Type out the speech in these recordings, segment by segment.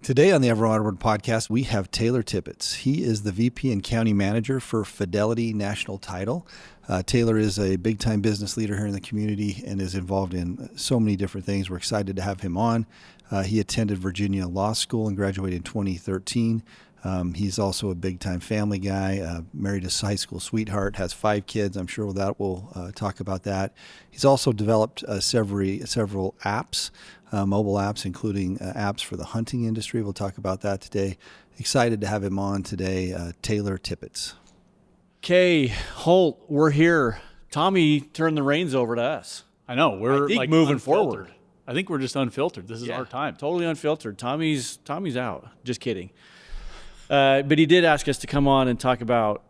Today on the Ever Onward podcast, we have Tayler Tibbitts. He is the VP and County Manager for Fidelity National Title. Tayler is a big-time business leader here in the community and is involved in so many different things. We're excited to have him on. He attended Virginia Law School and graduated in 2013. He's also a big-time family guy, married a high school sweetheart, has 5 kids. I'm sure we'll talk about that. He's also developed several apps, mobile apps, including apps for the hunting industry. We'll talk about that today. Excited to have him on today, Tayler Tibbitts. Okay, Holt, we're here. Tommy turned the reins over to us. I know. We're like moving forward. I think we're just unfiltered. This is our time. Totally unfiltered. Tommy's out. Just kidding. But he did ask us to come on and talk about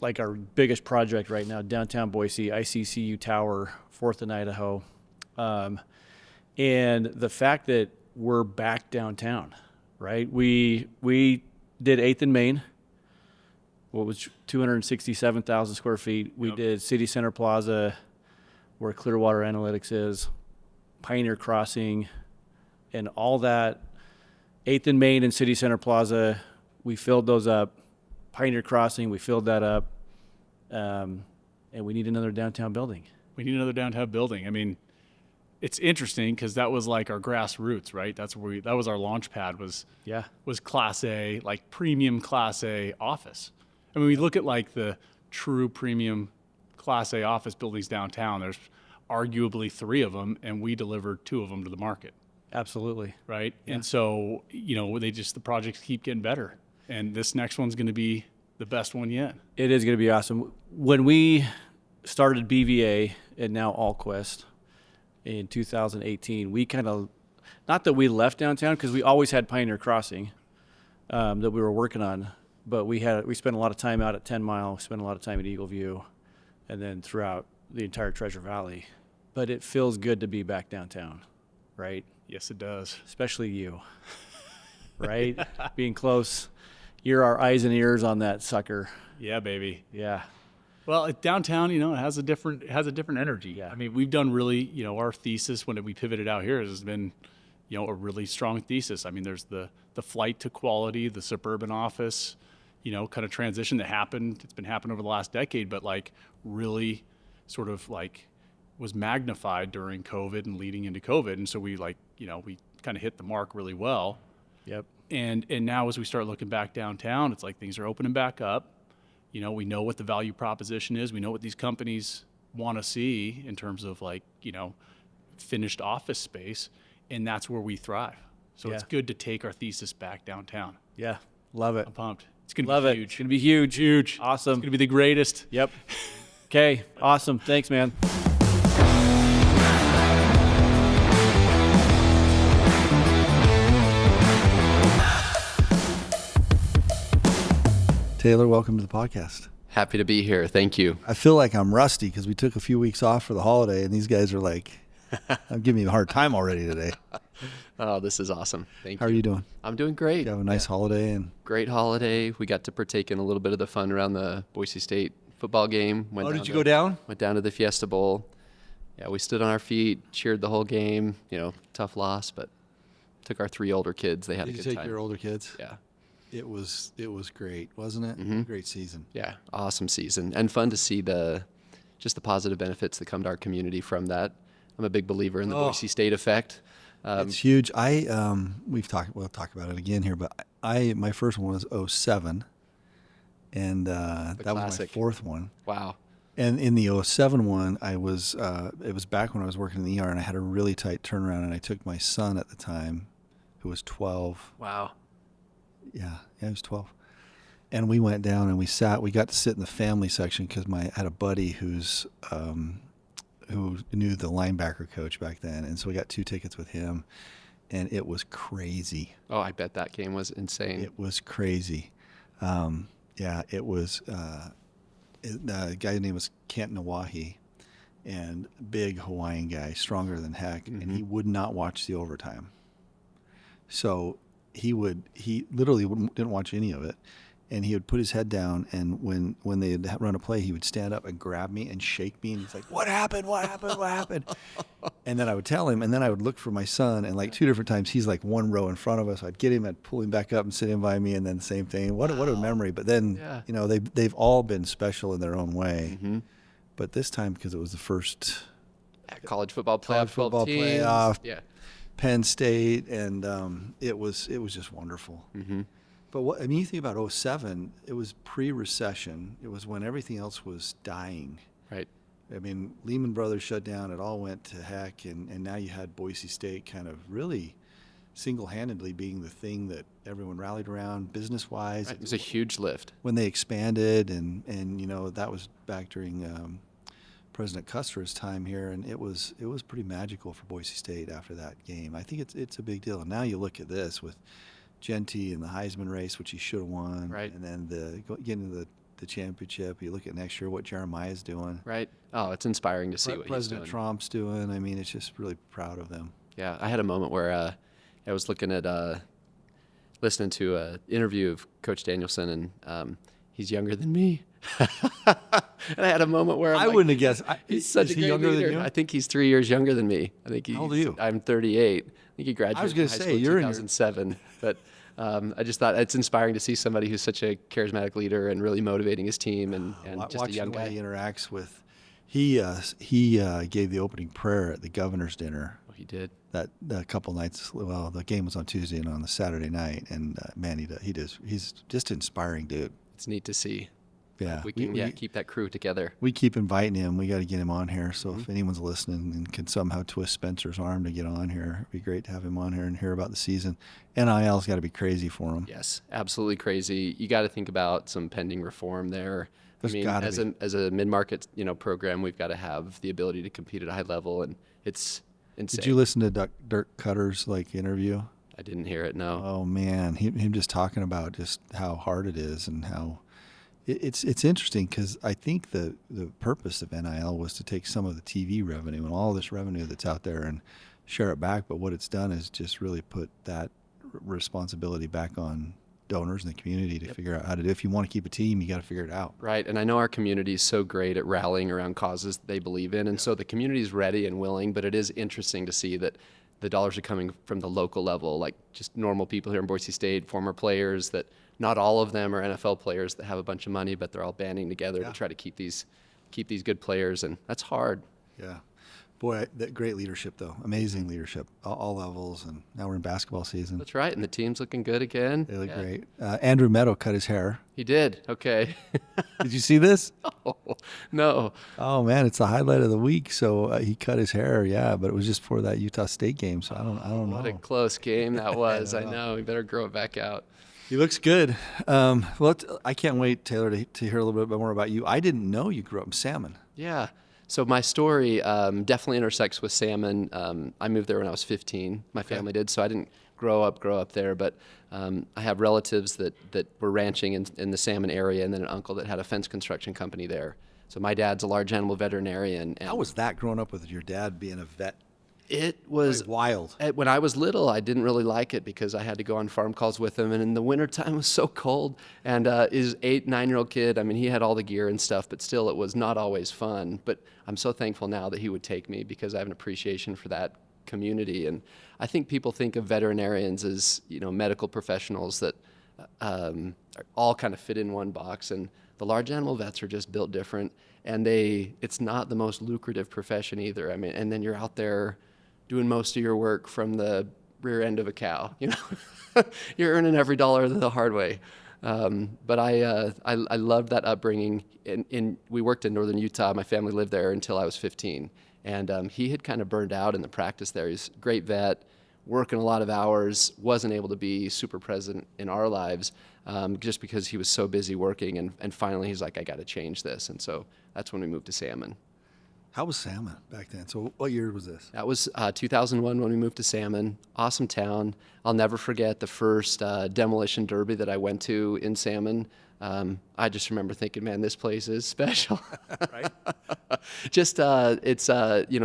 like our biggest project right now, downtown Boise, ICCU Tower, 4th and Idaho. And the fact that we're back downtown, right? We did 8th and Main, what was 267,000 square feet. We did City Center Plaza, where Clearwater Analytics is, Pioneer Crossing, and all that. 8th and Main and City Center Plaza, we filled those up. Pioneer Crossing, we filled that up. And we need another downtown building. We need another downtown building. I mean, it's interesting because that was like our grassroots, right? That was our launch pad was Class A, like premium Class A office. I mean, we look at like the true premium Class A office buildings downtown. There's arguably 3 of them, and we delivered 2 of them to the market. Absolutely. Right? Yeah. And so, the projects keep getting better. And this next one's going to be the best one yet. It is going to be awesome. When we started BVA and now Allquest in 2018, we kind of, not that we left downtown because we always had Pioneer Crossing that we were working on, but we spent a lot of time out at 10 Mile, spent a lot of time at Eagle View, and then throughout the entire Treasure Valley. But it feels good to be back downtown, right? Yes, it does. Especially you, right? Being close. You're our eyes and ears on that sucker. Yeah, baby. Yeah. Well, downtown, it has a different energy. Yeah. I mean, we've done really, our thesis when we pivoted out here has been, a really strong thesis. I mean, there's the flight to quality, the suburban office, kind of transition that happened. It's been happening over the last decade, but like really sort of like was magnified during COVID and leading into COVID. And so we we kind of hit the mark really well. Yep. And now as we start looking back downtown, it's like things are opening back up. We know what the value proposition is. We know what these companies want to see in terms of finished office space, and that's where we thrive. So it's good to take our thesis back downtown. Yeah, love it. I'm pumped. It's going to be huge. It's going to be huge. Huge. Awesome. It's going to be the greatest. Yep. Okay, awesome. Thanks, man. Tayler, welcome to the podcast. Happy to be here. Thank you. I feel like I'm rusty because we took a few weeks off for the holiday, and these guys are like, I'm giving me a hard time already today. Oh, this is awesome. Thank you. How are you doing? I'm doing great. You have a nice holiday. And great holiday. We got to partake in a little bit of the fun around the Boise State football game. Did you go down? Went down to the Fiesta Bowl. Yeah, we stood on our feet, cheered the whole game. Tough loss, but took our 3 older kids. They had a good time. Did you take your older kids? Yeah. It was great, wasn't it? Mm-hmm. Great season. Yeah, awesome season, and fun to see just the positive benefits that come to our community from that. I'm a big believer in the Boise State effect. It's huge. We'll talk about it again here, but my first one was 2007, and that was my 4th one. Wow. And in the 2007 one, it was back when I was working in the ER, and I had a really tight turnaround, and I took my son at the time, who was 12. Wow. Yeah, he was 12. And we went down and we got to sit in the family section because I had a buddy who knew the linebacker coach back then. And so we got 2 tickets with him, and it was crazy. Oh, I bet that game was insane. It was crazy. It was, the guy's name was Kent Nawahi, and big Hawaiian guy, stronger than heck. Mm-hmm. And he would not watch the overtime. So he literally didn't watch any of it. and he would put his head down, and when they had run a play, he would stand up and grab me and shake me, and he's like, "What happened? What happened? What happened?" And then I would tell him, and then I would look for my son, and like 2 different times, he's like one row in front of us. I'd get him, I'd pull him back up and sit him by me, and then the same thing. What a memory! But then you know they've all been special in their own way. Mm-hmm. But this time, because it was the first college football playoff, playoff, Penn State, and it was just wonderful. Mm-hmm. But what I mean, you think about 2007, it was pre-recession. It was when everything else was dying. Right. I mean, Lehman Brothers shut down. It all went to heck, and now you had Boise State kind of really single-handedly being the thing that everyone rallied around business-wise. Right. It was a huge lift. When they expanded, and you know, that was back during President Custer's time here, and it was pretty magical for Boise State after that game. I think it's a big deal. And now you look at this with Genty and the Heisman race, which he should have won, right? And then getting to the championship. You look at next year what Jeremiah's doing, right? Oh, it's inspiring to see what President Trump's doing. I mean, it's just really proud of them. Yeah, I had a moment where I was looking at listening to an interview of Coach Danielson, and he's younger than me. And I had a moment where I wouldn't have guessed. He's such a great younger leader. than you? I think he's 3 years younger than me. I think How old are you? I'm 38. I think he graduated. I was going to say you're in 2007, but I just thought it's inspiring to see somebody who's such a charismatic leader and really motivating his team, and just a young guy. Watching the way he interacts with, he gave the opening prayer at the governor's dinner. Oh, he did. That a couple nights. Well, the game was on Tuesday and on the Saturday night, and man, he's just an inspiring dude. It's neat to see. Yeah, we can keep that crew together. We keep inviting him. We got to get him on here. So if anyone's listening and can somehow twist Spencer's arm to get on here, it'd be great to have him on here and hear about the season. NIL's got to be crazy for him. Yes, absolutely crazy. You got to think about some pending reform there. There's as a mid-market program, we've got to have the ability to compete at a high level, and it's insane. Did you listen to Dirk Cutter's interview? I didn't hear it. No. Oh man, him just talking about just how hard it is and how. It's interesting because I think the purpose of NIL was to take some of the TV revenue and all this revenue that's out there and share it back. But what it's done is just really put that responsibility back on donors in the community to figure out how to do it. If you want to keep a team, you got to figure it out. Right. And I know our community is so great at rallying around causes that they believe in. And so the community is ready and willing, but it is interesting to see that the dollars are coming from the local level, like just normal people here in Boise State, former players that not all of them are NFL players that have a bunch of money, but they're all banding together to try to keep these good players, and that's hard. Yeah. Boy, that great leadership, though. Amazing leadership, all levels, and now we're in basketball season. That's right, and the team's looking good again. They look great. Andrew Meadow cut his hair. He did. Okay. Did you see this? Oh, no. Oh, man, it's the highlight of the week. So he cut his hair, but it was just for that Utah State game, so I don't know. What a close game that was. I know. We better grow it back out. He looks good. I can't wait, Tayler, to hear a little bit more about you. I didn't know you grew up in Salmon. Yeah. So my story definitely intersects with Salmon. I moved there when I was 15. My family did, so I didn't grow up there. But I have relatives that were ranching in the Salmon area, and then an uncle that had a fence construction company there. So my dad's a large animal veterinarian. And how was that growing up with your dad being a vet? It was wild. When I was little, I didn't really like it because I had to go on farm calls with him, and in the wintertime it was so cold. And his 8-9-year-old kid, I mean, he had all the gear and stuff, but still it was not always fun. But I'm so thankful now that he would take me because I have an appreciation for that community. And I think people think of veterinarians as, medical professionals that all kind of fit in one box, and the large animal vets are just built different, and it's not the most lucrative profession either. I mean, and then you're out there doing most of your work from the rear end of a cow. You're earning every dollar the hard way. But I loved that upbringing. We worked in northern Utah. My family lived there until I was 15. And he had kind of burned out in the practice there. He's a great vet, working a lot of hours, wasn't able to be super present in our lives just because he was so busy working. And finally he's like, I got to change this. And so that's when we moved to Salmon. How was Salmon back then? So what year was this? That was 2001 when we moved to Salmon. Awesome town. I'll never forget the first demolition derby that I went to in Salmon. I just remember thinking, man, this place is special. Right? Just it's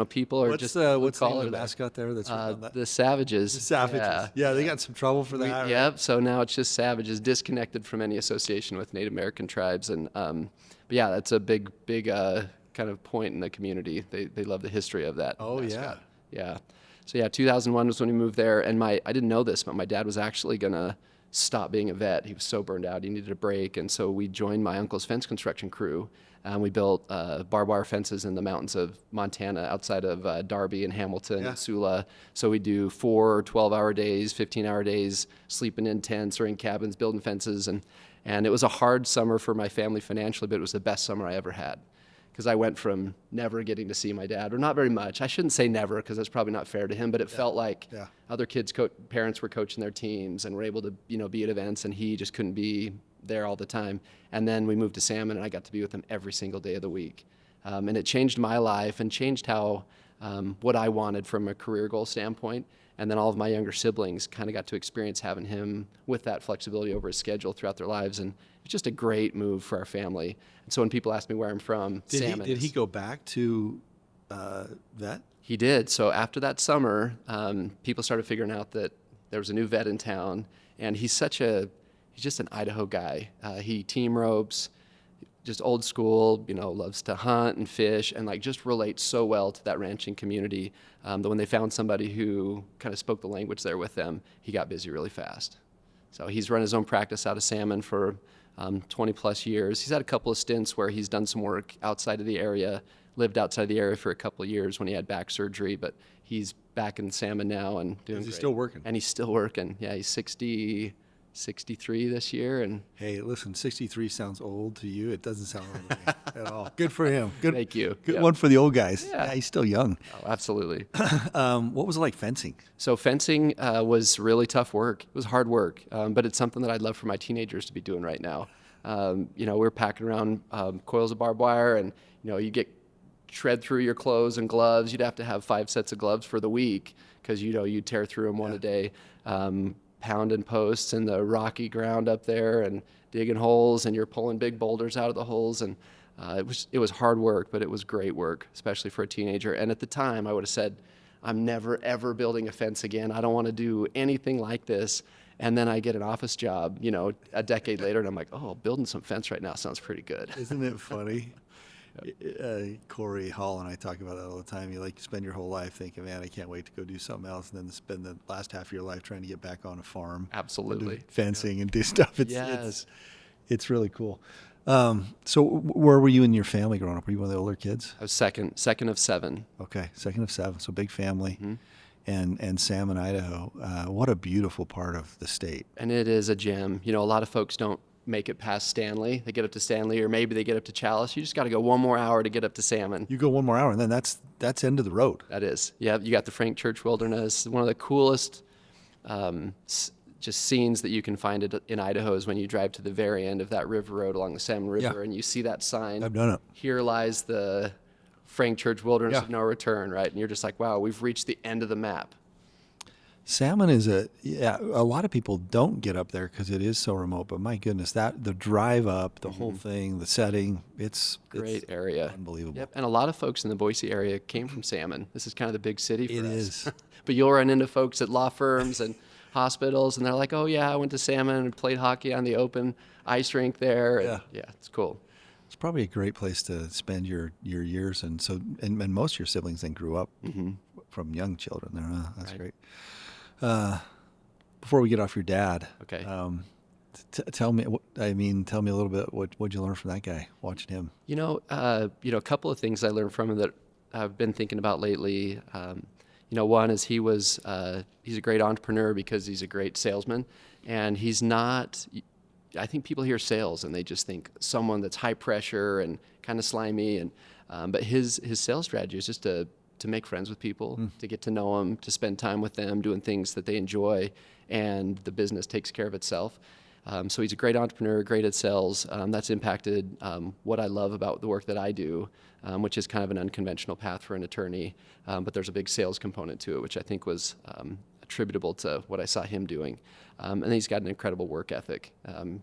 people are What's the call name of it the mascot there? That's the Savages. the Savages. Yeah, they got some trouble for that. right? Yep. So now it's just Savages, disconnected from any association with Native American tribes, and but yeah, that's a big kind of point in the community. They love the history of that. Oh, mascot. Yeah. So yeah, 2001 was when we moved there, and I didn't know this, but my dad was actually gonna stop being a vet. He was so burned out, he needed a break, and so we joined my uncle's fence construction crew, and we built barbed wire fences in the mountains of Montana, outside of Darby and Hamilton and Sula. So we do 4 12-hour days, 15-hour days, sleeping in tents or in cabins, building fences, and it was a hard summer for my family financially, but it was the best summer I ever had. Because I went from never getting to see my dad, or not very much. I shouldn't say never, because that's probably not fair to him, but it felt like other kids' parents were coaching their teams and were able to be at events, and he just couldn't be there all the time. And then we moved to Salmon, and I got to be with him every single day of the week. And it changed my life and changed how what I wanted from a career goal standpoint. And then all of my younger siblings kind of got to experience having him with that flexibility over his schedule throughout their lives. And it's just a great move for our family. And so when people ask me where I'm from, Salmon. Did he go back to vet? He did. So after that summer, people started figuring out that there was a new vet in town. And he's just an Idaho guy. He team ropes, just old school, loves to hunt and fish, and just relates so well to that ranching community that when they found somebody who kind of spoke the language there with them, he got busy really fast. So he's run his own practice out of Salmon for 20 plus years. He's had a couple of stints where he's done some work outside of the area, lived outside the area for a couple of years when he had back surgery, but he's back in Salmon now and doing great. Is he still working? And he's still working. Yeah, he's 63 this year. And hey, listen, 63 sounds old to you. It doesn't sound old to me at all. Good for him. Good. Thank you. Good one for the old guys. Yeah. He's still young. Oh, absolutely. What was it like fencing? So fencing was really tough work. It was hard work, but it's something that I'd love for my teenagers to be doing right now. We're packing around coils of barbed wire, and you get shred through your clothes and gloves. You'd have to have 5 sets of gloves for the week because you'd tear through them one a day. Pounding posts in the rocky ground up there and digging holes, and you're pulling big boulders out of the holes, and it was hard work, but it was great work, especially for a teenager. And at the time, I would have said, I'm never ever building a fence again. I don't want to do anything like this. And then I get an office job, a decade later, and I'm like, oh, building some fence right now sounds pretty good. Isn't it funny? Corey Hall and I talk about that all the time. You spend your whole life thinking, man, I can't wait to go do something else, and then spend the last half of your life trying to get back on a farm. Absolutely. And do fencing and do stuff. Yes. It's really cool. So where were you and your family growing up? Were you one of the older kids? I was second of 7. Okay, second of 7. So big family. Mm-hmm. And Salmon, Idaho. What a beautiful part of the state. And it is a gem. A lot of folks don't make it past Stanley. They get up to Stanley, or maybe they get up to Chalice. You just got to go one more hour to get up to Salmon. You go one more hour, and then that's end of the road. That is. Yeah, you got the Frank Church Wilderness. One of the coolest just scenes that you can find in Idaho is when you drive to the very end of that river road along the Salmon River, and you see that sign. I've done it. Here lies the Frank Church Wilderness Yeah. of no return, right? And you're just like, wow, we've reached the end of the map. Salmon is a lot of people don't get up there because it is so remote, but my goodness, the drive up, the whole thing, the setting, it's Great area. Unbelievable. Yep. And a lot of folks in the Boise area came from Salmon. This is kind of the big city for It us. is. But you'll run into folks at law firms and hospitals, and they're like, oh yeah, I went to Salmon and played hockey on the open ice rink there. And yeah, it's cool. It's probably a great place to spend your years, and most of your siblings then grew up from young children there. That's great. Before we get off your dad, Okay. Tell me a little bit. What'd you learn from that guy? Watching him. A couple of things I learned from him that I've been thinking about lately. One is he's a great entrepreneur because he's a great salesman, and he's not. I think people hear sales and they just think someone that's high pressure and kind of slimy, and but his sales strategy is just to make friends with people, to get to know them, to spend time with them, doing things that they enjoy, and the business takes care of itself. So he's a great entrepreneur, great at sales. That's impacted what I love about the work that I do, which is kind of an unconventional path for an attorney, but there's a big sales component to it, which I think was a attributable to what I saw him doing. And he's got an incredible work ethic.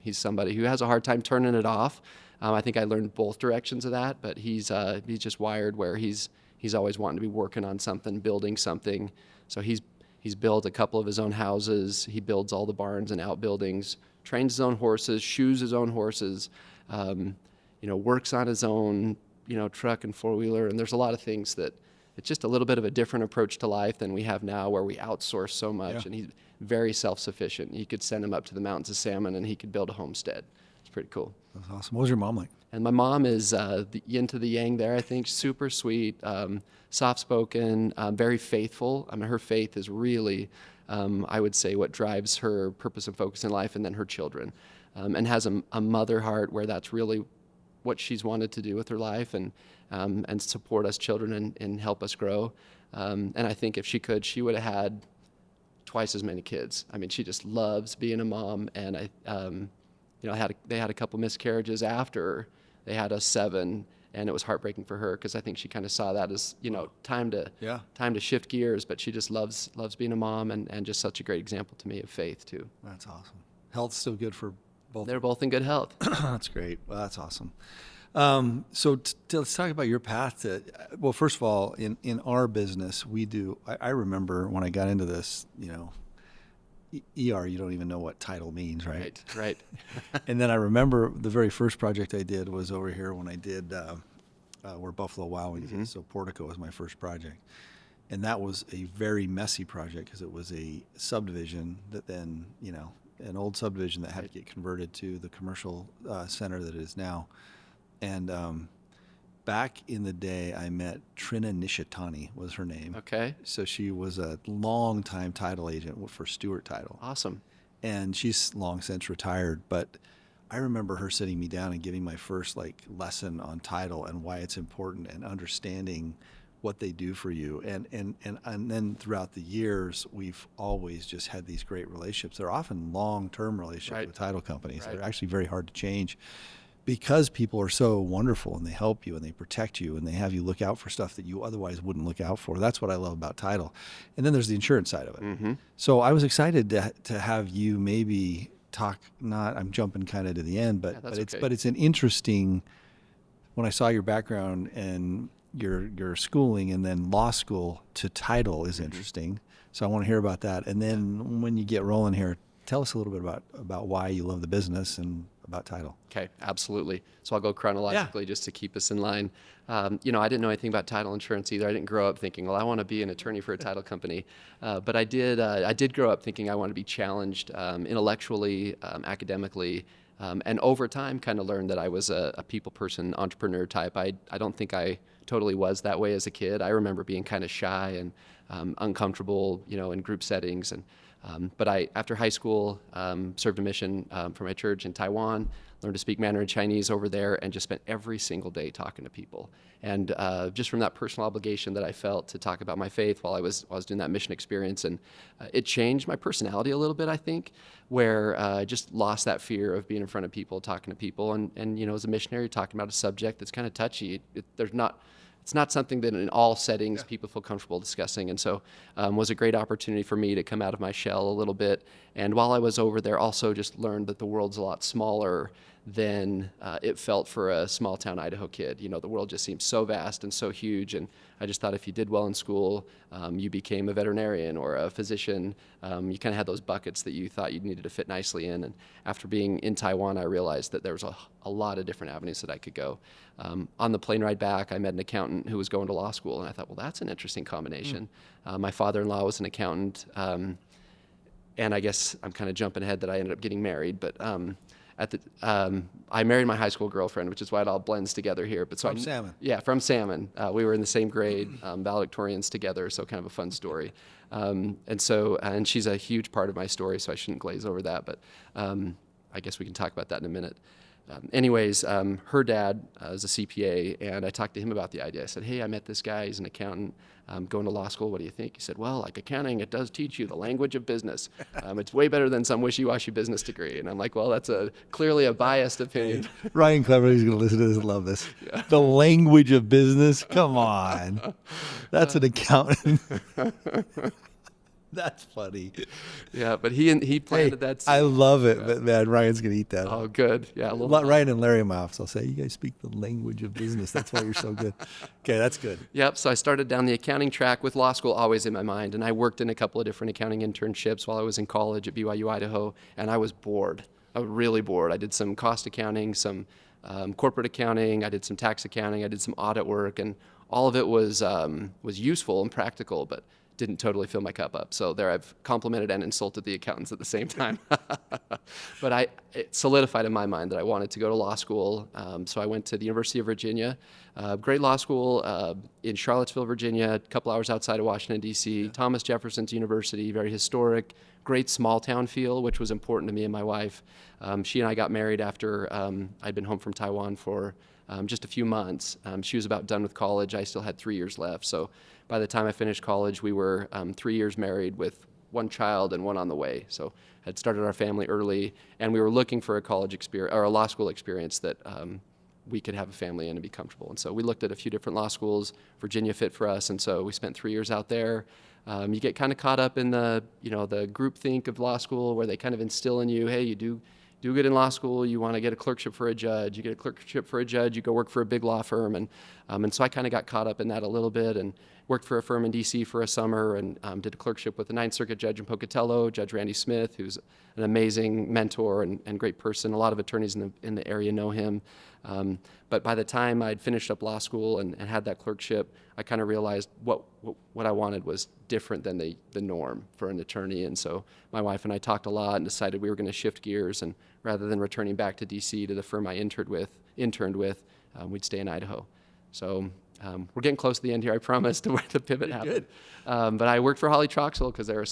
He's somebody who has a hard time turning it off. I think I learned both directions of that, but he's just wired where he's always wanting to be working on something, building something. So he's built a couple of his own houses. He builds all the barns and outbuildings, trains his own horses, shoes his own horses, works on his own, truck and four-wheeler. And there's a lot of things that it's just a little bit of a different approach to life than we have now, where we outsource so much. Yeah. And he's very self-sufficient. You could send him up to the mountains of Salmon and he could build a homestead. It's pretty cool. That's awesome. What was your mom like? And my mom is the yin to the yang there, I think. Super sweet, soft-spoken, very faithful. I mean, her faith is really, I would say, what drives her purpose and focus in life, and then her children. And has a mother heart where that's really what she's wanted to do with her life, and support us children and help us grow. And I think if she could, she would have had twice as many kids. I mean, she just loves being a mom, and they had a couple miscarriages after they had us 7, and it was heartbreaking for her because I think she kind of saw that as time to shift gears. But she just loves being a mom, and just such a great example to me of faith too. That's awesome. Health's still good for both. They're both in good health. That's great. Well, that's awesome. So let's talk about your path to. Well, first of all, in our business, we do. I remember when I got into this, ER, you don't even know what title means, right? Right. And then I remember the very first project I did was over here when I did where Buffalo Wild Wings is. So Portico was my first project. And that was a very messy project because it was a subdivision that then, an old subdivision that had to get converted to the commercial center that it is now. And back in the day, I met Trina Nishitani was her name. Okay. So she was a long-time title agent for Stewart Title. Awesome. And she's long since retired, but I remember her sitting me down and giving my first lesson on title and why it's important and understanding what they do for you. And then throughout the years, we've always just had these great relationships. They're often long-term relationships with title companies. They're actually very hard to change, because people are so wonderful and they help you and they protect you and they have you look out for stuff that you otherwise wouldn't look out for. That's what I love about title. And then there's the insurance side of it. Mm-hmm. So I was excited to have you maybe talk, I'm jumping kind of to the end, but it's an interesting, when I saw your background and your schooling and then law school to title is interesting. So I want to hear about that. And then when you get rolling here, tell us a little bit about why you love the business and about title. Okay, absolutely. So I'll go chronologically just to keep us in line. I didn't know anything about title insurance either. I didn't grow up thinking, well, I want to be an attorney for a title company. But I did grow up thinking I want to be challenged intellectually, academically, and over time kind of learned that I was a people person, entrepreneur type. I don't think I totally was that way as a kid. I remember being kind of shy and uncomfortable, in group settings. But after high school, served a mission for my church in Taiwan, learned to speak Mandarin Chinese over there, and just spent every single day talking to people. And just from that personal obligation that I felt to talk about my faith while I was doing that mission experience, and it changed my personality a little bit, I think, where I just lost that fear of being in front of people, talking to people, and as a missionary, talking about a subject that's kind of touchy. It's not something that in all settings people feel comfortable discussing. And so was a great opportunity for me to come out of my shell a little bit. And while I was over there, also just learned that the world's a lot smaller than it felt for a small town Idaho kid. The world just seems so vast and so huge. And I just thought if you did well in school, you became a veterinarian or a physician, you kind of had those buckets that you thought you needed to fit nicely in. And after being in Taiwan, I realized that there was a lot of different avenues that I could go. On the plane ride back, I met an accountant who was going to law school, and I thought, well, that's an interesting combination. My father-in-law was an accountant, and I guess I'm kind of jumping ahead that I ended up getting married, but I married my high school girlfriend, which is why it all blends together here. But from Salmon. Yeah, from Salmon. We were in the same grade, valedictorians together, so kind of a fun story. And she's a huge part of my story, so I shouldn't glaze over that, but I guess we can talk about that in a minute. Her dad is a CPA, and I talked to him about the idea. I said, hey, I met this guy. He's an accountant going to law school. What do you think? He said, well, like accounting, it does teach you the language of business. It's way better than some wishy-washy business degree. And I'm like, well, that's clearly a biased opinion. Ryan Clever, who's going to listen to this and love this. Yeah. The language of business? Come on. That's an accountant. That's funny. Yeah, but he planted that seed. I love it, but man, Ryan's gonna eat that. Oh, good. Yeah, Ryan and Larry in my office, I'll say, you guys speak the language of business. That's why you're so good. Okay, that's good. Yep. So I started down the accounting track with law school always in my mind, and I worked in a couple of different accounting internships while I was in college at BYU Idaho, and I was bored. I was really bored. I did some cost accounting, some corporate accounting. I did some tax accounting. I did some audit work, and all of it was useful and practical, but didn't totally fill my cup up. So there I've complimented and insulted the accountants at the same time. But it solidified in my mind that I wanted to go to law school. So I went to the University of Virginia, great law school in Charlottesville, Virginia, a couple hours outside of Washington, D.C. Yeah. Thomas Jefferson's University, very historic, great small town feel, which was important to me and my wife. She and I got married after I'd been home from Taiwan for just a few months. She was about done with college. I still had 3 years left. So by the time I finished college, we were 3 years married with one child and one on the way. So had started our family early, and we were looking for a college experience or a law school experience that we could have a family in and be comfortable. And so we looked at a few different law schools. Virginia fit for us, and so we spent 3 years out there. You get kind of caught up in the groupthink of law school, where they kind of instill in you, hey, you do good in law school, you want to get a clerkship for a judge. You get a clerkship for a judge, you go work for a big law firm. And so I kind of got caught up in that a little bit and worked for a firm in D.C. for a summer and did a clerkship with the Ninth Circuit judge in Pocatello, Judge Randy Smith, who's an amazing mentor and great person. A lot of attorneys in the area know him. But by the time I'd finished up law school and had that clerkship, I kind of realized what I wanted was different than the norm for an attorney. And so my wife and I talked a lot and decided we were going to shift gears, and rather than returning back to D.C. to the firm I interned with, we'd stay in Idaho. So we're getting close to the end here, I promise, to where the pivot happened. But I worked for Hawley Troxell because they're a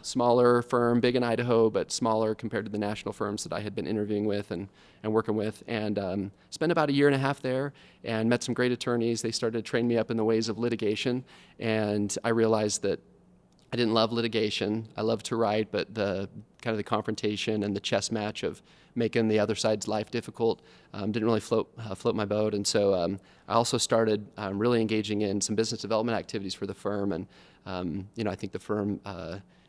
smaller firm, big in Idaho, but smaller compared to the national firms that I had been interviewing with and working with. And spent about a year and a half there and met some great attorneys. They started to train me up in the ways of litigation. And I realized that I didn't love litigation. I loved to write, but the kind of the confrontation and the chess match of making the other side's life difficult didn't really float my boat. And so I also started really engaging in some business development activities for the firm. And I think the firm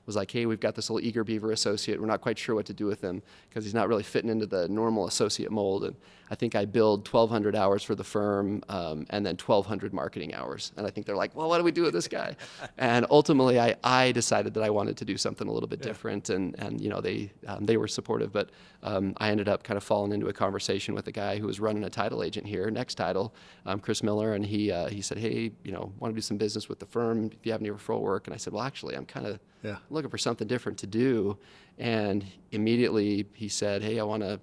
was like, hey, we've got this little eager beaver associate. We're not quite sure what to do with him because he's not really fitting into the normal associate mold. And I think I billed 1,200 hours for the firm and then 1,200 marketing hours. And I think they're like, well, what do we do with this guy? And ultimately, I decided that I wanted to do something a little bit different. And they were supportive. But I ended up kind of falling into a conversation with a guy who was running a title agent here, Next Title, Chris Miller. And he said, hey, want to do some business with the firm if you have any referral work. And I said, well, actually, I'm kind of looking for something different to do. And immediately he said, hey, I would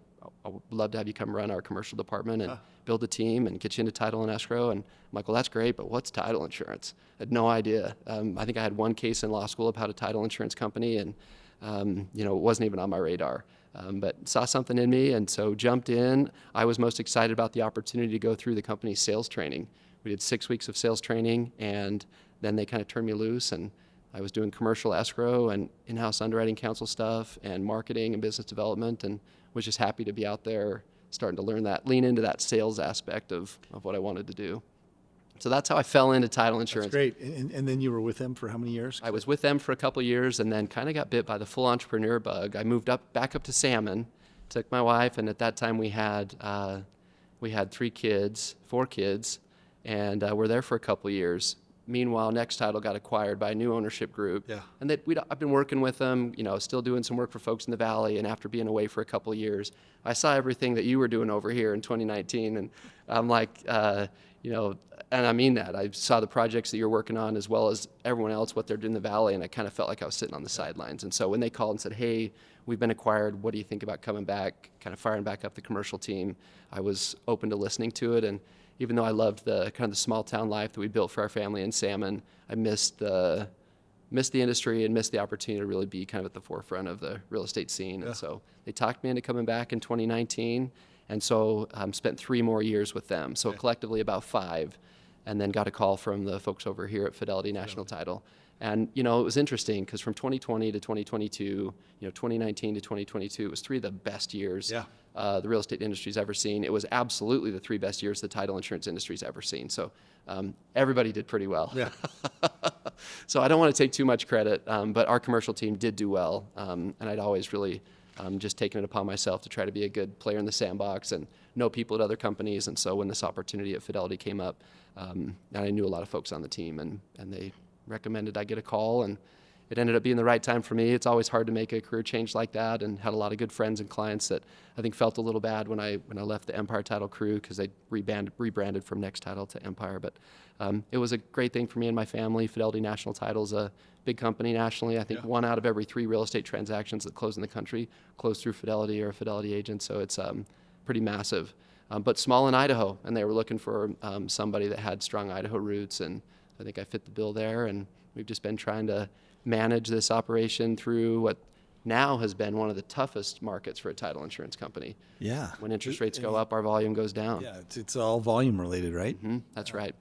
love to have you come run our commercial department and build a team and get you into title and escrow. And I'm like, well, that's great, but what's title insurance? I had no idea. I think I had one case in law school about a title insurance company, and it wasn't even on my radar. But saw something in me, and so jumped in. I was most excited about the opportunity to go through the company's sales training. We did 6 weeks of sales training, and then they kind of turned me loose, and I was doing commercial escrow and in-house underwriting counsel stuff and marketing and business development, and was just happy to be out there starting to lean into that sales aspect of what I wanted to do. So that's how I fell into title insurance. That's great. And then you were with them for how many years? I was with them for a couple of years and then kind of got bit by the full entrepreneur bug. I moved back up to Salmon, took my wife, and at that time we had 4 kids, and we're there for a couple of years. Meanwhile, Next Title got acquired by a new ownership group. Yeah. And I've been working with them, still doing some work for folks in the Valley. And after being away for a couple of years, I saw everything that you were doing over here in 2019. And I'm like, and I mean that. I saw the projects that you're working on as well as everyone else, what they're doing in the Valley. And I kind of felt like I was sitting on the sidelines. And so when they called and said, hey, we've been acquired, what do you think about coming back, kind of firing back up the commercial team? I was open to listening to it. And even though I loved the kind of the small town life that we built for our family in Salmon, I missed the industry and missed the opportunity to really be kind of at the forefront of the real estate scene. Yeah. And so they talked me into coming back in 2019, and so spent 3 more years with them. So collectively about 5, and then got a call from the folks over here at Fidelity National Title. And it was interesting because from 2020 to 2022, 2019 to 2022, it was 3 of the best years the real estate industry's ever seen. It was absolutely the 3 best years the title insurance industry's ever seen. So everybody did pretty well. Yeah. So I don't want to take too much credit, but our commercial team did do well, and I'd always really just taken it upon myself to try to be a good player in the sandbox and know people at other companies. And so when this opportunity at Fidelity came up, and I knew a lot of folks on the team, and they recommended I get a call, and it ended up being the right time for me. It's always hard to make a career change like that, and had a lot of good friends and clients that I think felt a little bad when I left the Empire Title crew, because they rebranded from Next Title to Empire. But it was a great thing for me and my family. Fidelity National Title is a big company nationally. I think 1 out of every 3 real estate transactions that close in the country close through Fidelity or a Fidelity agent. So it's pretty massive. But small in Idaho, and they were looking for somebody that had strong Idaho roots, and I think I fit the bill there. And we've just been trying to manage this operation through what now has been one of the toughest markets for a title insurance company. Yeah. When interest rates go up, our volume goes down. Yeah, it's all volume related, right? Mm-hmm. That's right.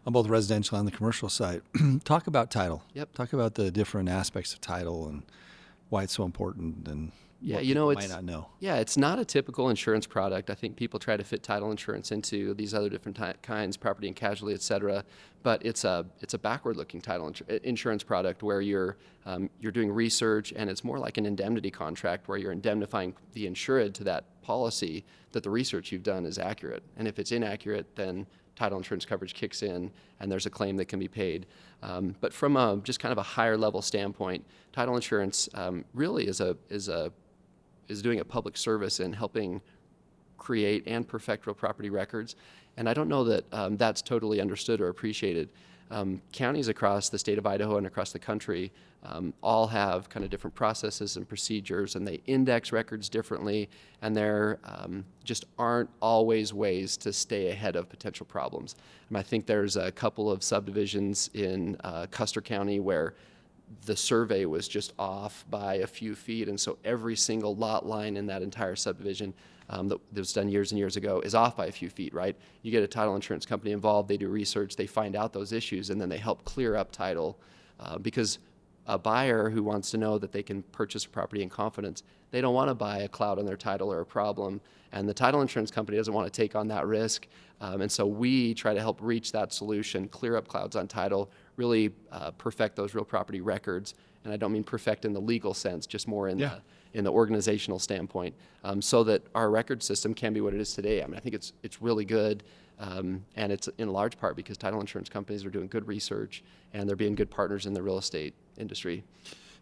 On both residential and the commercial side. Talk about title. Yep. Talk about the different aspects of title and why it's so important, and Yeah, what you know, people it's might not know. Yeah, it's not a typical insurance product. I think people try to fit title insurance into these other different kinds, property and casualty, et cetera. But it's a backward-looking title insurance product where you're doing research, and it's more like an indemnity contract where you're indemnifying the insured to that policy that the research you've done is accurate. And if it's inaccurate, then title insurance coverage kicks in, and there's a claim that can be paid. But from just kind of a higher level standpoint, title insurance really is doing a public service in helping create and perfect real property records. And I don't know that that's totally understood or appreciated. Counties across the state of Idaho and across the country all have kind of different processes and procedures, and they index records differently, and there just aren't always ways to stay ahead of potential problems. And I think there's a couple of subdivisions in Custer County where the survey was just off by a few feet, and so every single lot line in that entire subdivision that was done years and years ago is off by a few feet, right? You get a title insurance company involved, they do research, they find out those issues, and then they help clear up title because a buyer who wants to know that they can purchase a property in confidence, they don't want to buy a cloud on their title or a problem, and the title insurance company doesn't want to take on that risk. And so we try to help reach that solution, clear up clouds on title, really perfect those real property records. And I don't mean perfect in the legal sense, just more in the organizational standpoint, so that our record system can be what it is today. I mean, I think it's really good, and it's in large part because title insurance companies are doing good research and they're being good partners in the real estate industry.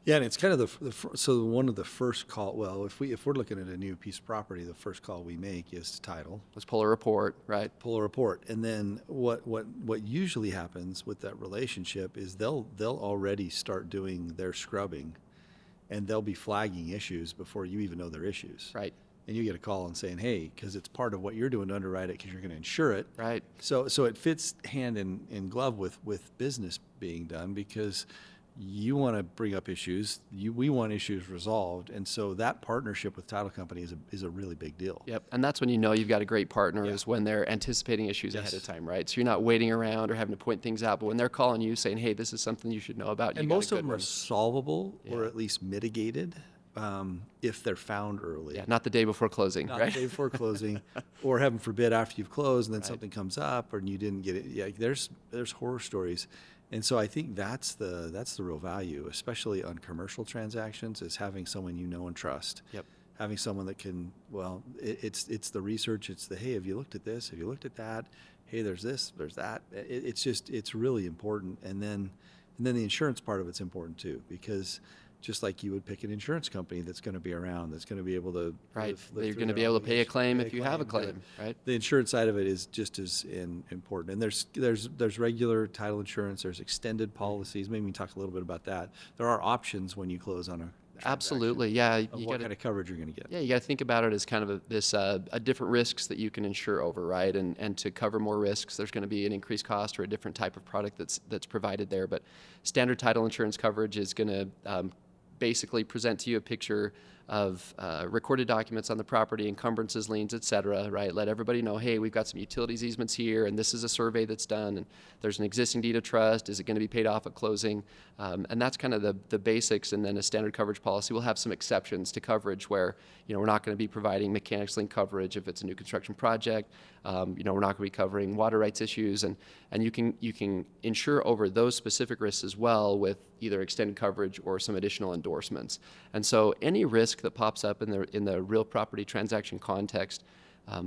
Yeah, and it's kind of so one of the first call. Well, if we're looking at a new piece of property, the first call we make is to title. Let's pull a report, right? Pull a report, and then what usually happens with that relationship is they'll already start doing their scrubbing, and they'll be flagging issues before you even know they're issues. Right. And you get a call and saying, hey, because it's part of what you're doing to underwrite it because you're going to insure it. Right. So it fits hand in glove with business being done, because you want to bring up issues, we want issues resolved, and so that partnership with title company is a really big deal. Yep, and that's when you know you've got a great partner, is when they're anticipating issues ahead of time, right? So you're not waiting around or having to point things out, but when they're calling you saying, hey, this is something you should know about. And most of them are solvable or at least mitigated if they're found early. Yeah, not the day before closing, not right? the day before closing, or heaven forbid after you've closed and then something comes up and you didn't get it. Yeah, there's horror stories. And so I think that's the real value, especially on commercial transactions, is having someone you know and trust. Yep. Having someone that can, it's the research, it's the, hey, have you looked at this? Have you looked at that? Hey, there's this, there's that. It's really important. And then the insurance part of it's important too, because just like you would pick an insurance company that's going to be around, that's going to be able to You're going to be able to pay a claim if you have a claim, right? The insurance side of it is just as important. And there's regular title insurance, there's extended policies. Maybe we can talk a little bit about that. There are options when you close on a Absolutely, yeah. What kind of coverage you're going to get. Yeah, you got to think about it as kind of a different risks that you can insure over, right? And to cover more risks, there's going to be an increased cost or a different type of product that's provided there. But standard title insurance coverage is going to basically present to you a picture recorded documents on the property, encumbrances, liens, et cetera, right? Let everybody know, hey, we've got some utilities easements here, and this is a survey that's done, and there's an existing deed of trust. Is it going to be paid off at closing? And that's kind of the basics, and then a standard coverage policy. We'll have some exceptions to coverage where, we're not going to be providing mechanics lien coverage if it's a new construction project. We're not going to be covering water rights issues, and you can insure over those specific risks as well with either extended coverage or some additional endorsements. And so any risk that pops up in the real property transaction context,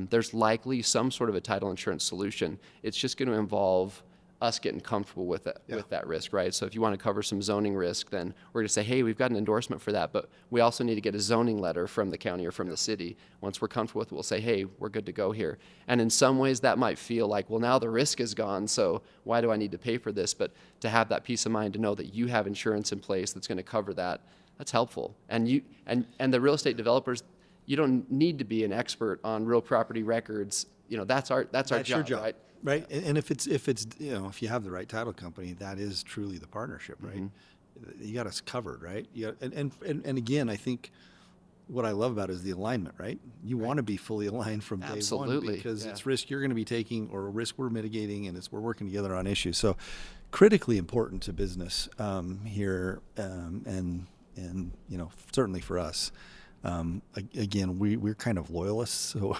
there's likely some sort of a title insurance solution. It's just going to involve us getting comfortable with it, with that risk, right? So if you want to cover some zoning risk, then we're going to say, hey, we've got an endorsement for that, but we also need to get a zoning letter from the county or from the city. Once we're comfortable with it, we'll say, hey, we're good to go here. And in some ways that might feel like, well, now the risk is gone, so why do I need to pay for this? But to have that peace of mind to know that you have insurance in place that's going to cover that, that's helpful. And the real estate developers, you don't need to be an expert on real property records. That's our job, right? Right, and if if you have the right title company, that is truly the partnership, right? Mm-hmm. You got us covered, right? And again, I think what I love about it is the alignment, right? You want to be fully aligned from day one because it's risk you're going to be taking or risk we're mitigating, and we're working together on issues. So, critically important to business here, and certainly for us. Again, we're kind of loyalists, so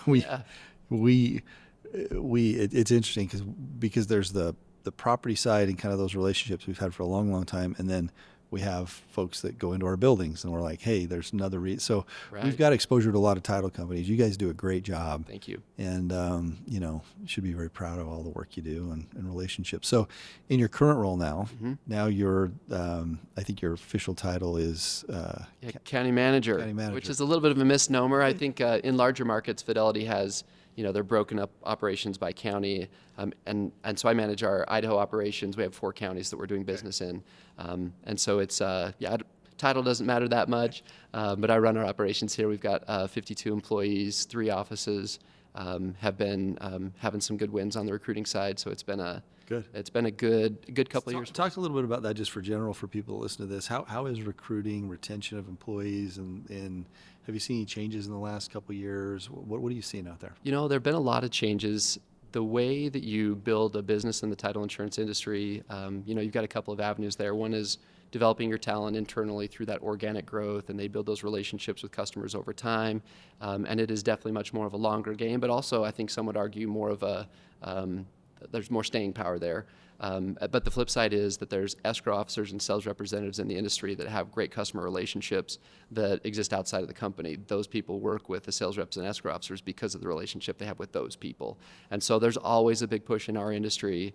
it's interesting because there's the property side and kind of those relationships we've had for a long, long time, and then we have folks that go into our buildings and we're like, hey, there's another so we've got exposure to a lot of title companies. You guys do a great job. Thank you. And you should be very proud of all the work you do and relationships. So in your current role now, now you're I think your official title is county manager, which is a little bit of a misnomer. I think in larger markets, Fidelity has they're broken up operations by county, and so I manage our Idaho operations. We have 4 counties that we're doing business in, and so it's title doesn't matter that much, but I run our operations here. We've got 52 employees, 3 offices, have been having some good wins on the recruiting side. So it's been a good couple of years. Talk a little bit about that, just for people that listen to this. How is recruiting, retention of employees, and have you seen any changes in the last couple of years? What are you seeing out there? There have been a lot of changes. The way that you build a business in the title insurance industry, you've got a couple of avenues there. One is developing your talent internally through that organic growth, and they build those relationships with customers over time. And it is definitely much more of a longer game, but also I think some would argue more of there's more staying power there. But the flip side is that there's escrow officers and sales representatives in the industry that have great customer relationships that exist outside of the company. Those people work with the sales reps and escrow officers because of the relationship they have with those people. And so there's always a big push in our industry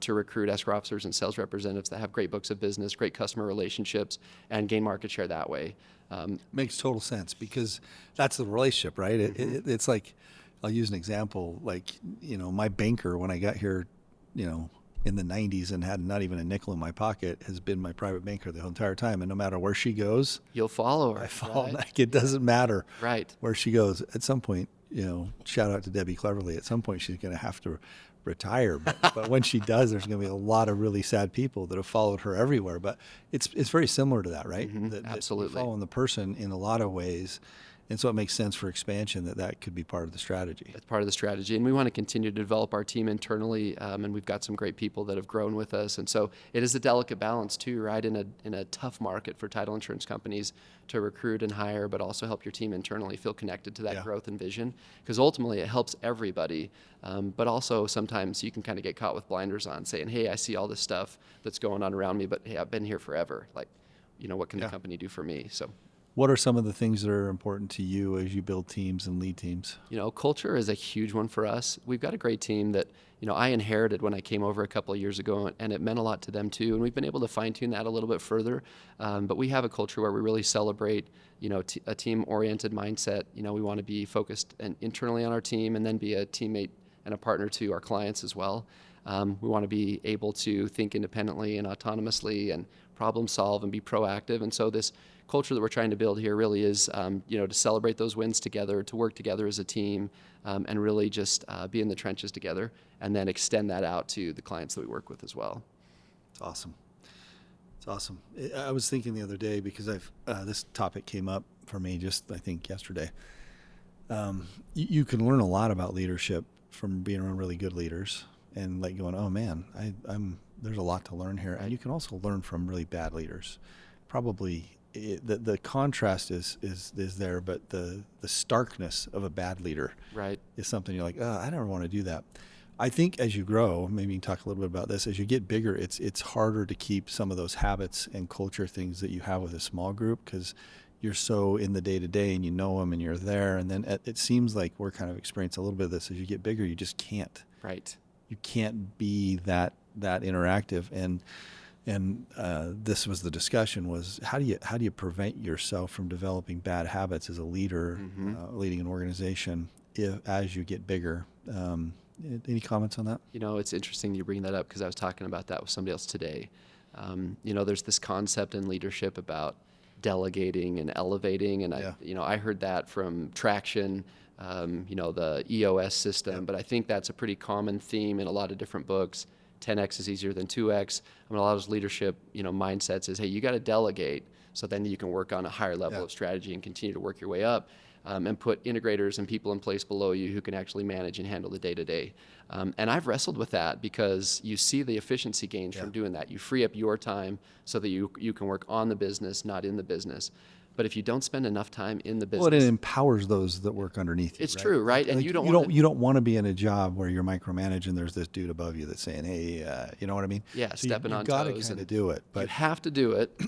to recruit escrow officers and sales representatives that have great books of business, great customer relationships, and gain market share that way. Makes total sense, because that's the relationship, right? It's like, I'll use an example, like, my banker, when I got here, in the 90s and had not even a nickel in my pocket, has been my private banker the whole entire time. And no matter where she goes, you'll follow her. I follow. Right? Like, it doesn't matter where she goes. At some point, shout out to Debbie Cleverly. At some point, she's going to have to retire. But when she does, there's going to be a lot of really sad people that have followed her everywhere. But it's very similar to that, right? Absolutely. That following the person in a lot of ways. And so it makes sense for expansion that could be part of the strategy. It's part of the strategy. And we want to continue to develop our team internally. And we've got some great people that have grown with us. And so it is a delicate balance too, right? In a tough market for title insurance companies to recruit and hire, but also help your team internally feel connected to that growth and vision. Because ultimately it helps everybody. But also sometimes you can kind of get caught with blinders on, saying, hey, I see all this stuff that's going on around me, but hey, I've been here forever. Like, what can the company do for me? So. What are some of the things that are important to you as you build teams and lead teams? Culture is a huge one for us. We've got a great team that, I inherited when I came over a couple of years ago, and it meant a lot to them too. And we've been able to fine tune that a little bit further. But we have a culture where we really celebrate, a team-oriented mindset. We want to be focused internally on our team, and then be a teammate and a partner to our clients as well. We want to be able to think independently and autonomously and problem solve and be proactive. And so this culture that we're trying to build here really is, to celebrate those wins together, to work together as a team, and really just be in the trenches together, and then extend that out to the clients that we work with as well. It's awesome. It's awesome. I was thinking the other day because this topic came up for me just I think yesterday. You can learn a lot about leadership from being around really good leaders and like going, oh man, there's a lot to learn here. And you can also learn from really bad leaders. Probably the contrast is there, but the starkness of a bad leader is something you're like, oh, I never want to do that. I think as you grow, maybe you can talk a little bit about this, as you get bigger, it's harder to keep some of those habits and culture things that you have with a small group because you're so in the day-to-day and you know them and you're there. And then it seems like we're kind of experiencing a little bit of this. As you get bigger, you just can't. Right. You can't be that interactive. And this was the discussion was how do you prevent yourself from developing bad habits as a leader, leading an organization as you get bigger? Any comments on that? It's interesting you bring that up because I was talking about that with somebody else today. There's this concept in leadership about delegating and elevating, and I heard that from Traction, the EOS system, but I think that's a pretty common theme in a lot of different books. 10x is easier than 2x. A lot of those leadership, mindsets is, hey, you got to delegate so then you can work on a higher level of strategy and continue to work your way up. And put integrators and people in place below you who can actually manage and handle the day-to-day. And I've wrestled with that because you see the efficiency gains from doing that. You free up your time so that you can work on the business, not in the business. But if you don't spend enough time in the business, well, it empowers those that work underneath you. It's true, right? And like you don't want to be in a job where you're micromanaging. There's this dude above you that's saying, "Hey, you know what I mean?" Yeah, so stepping on toes. You got to kind of do it, but you have to do it.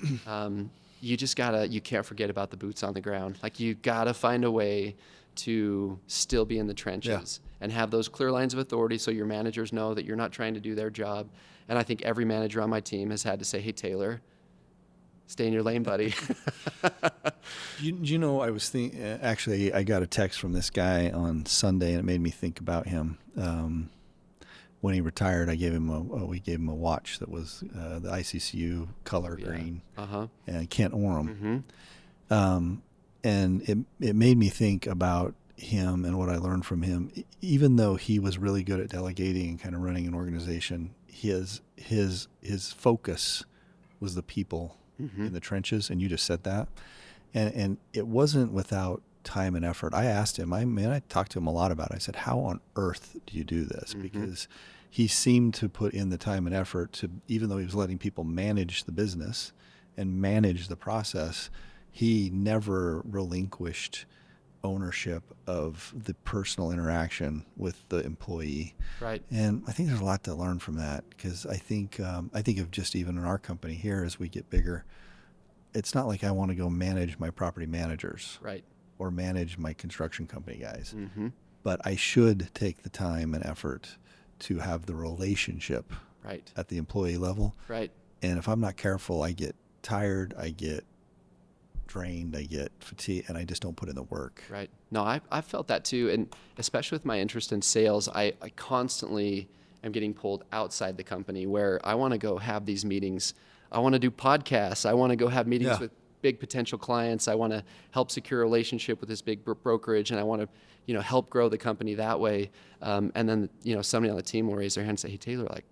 You can't forget about the boots on the ground. Like you gotta find a way to still be in the trenches and have those clear lines of authority so your managers know that you're not trying to do their job. And I think every manager on my team has had to say, hey, Tayler, stay in your lane, buddy. I was thinking, actually, I got a text from this guy on Sunday and it made me think about him. When he retired, we gave him a watch that was the ICCU color green and Kent Orem. And it made me think about him and what I learned from him. Even though he was really good at delegating and kind of running an organization, his focus was the people in the trenches, and you just said that. And it wasn't without time and effort. I asked him, I talked to him a lot about it. I said, how on earth do you do this? Because he seemed to put in the time and effort to, even though he was letting people manage the business and manage the process, he never relinquished ownership of the personal interaction with the employee. Right. And I think there's a lot to learn from that because I think of just even in our company here as we get bigger, it's not like I want to go manage my property managers. Right. Or manage my construction company guys. But I should take the time and effort to have the relationship at the employee level. Right. And if I'm not careful, I get tired, I get drained, I get fatigued, and I just don't put in the work. Right. No, I've felt that too. And especially with my interest in sales, I constantly am getting pulled outside the company where I want to go have these meetings. I want to do podcasts. I want to go have meetings with big potential clients. I want to help secure a relationship with this big brokerage, and I want to, help grow the company that way. And then, somebody on the team will raise their hand and say, hey, Tayler, like,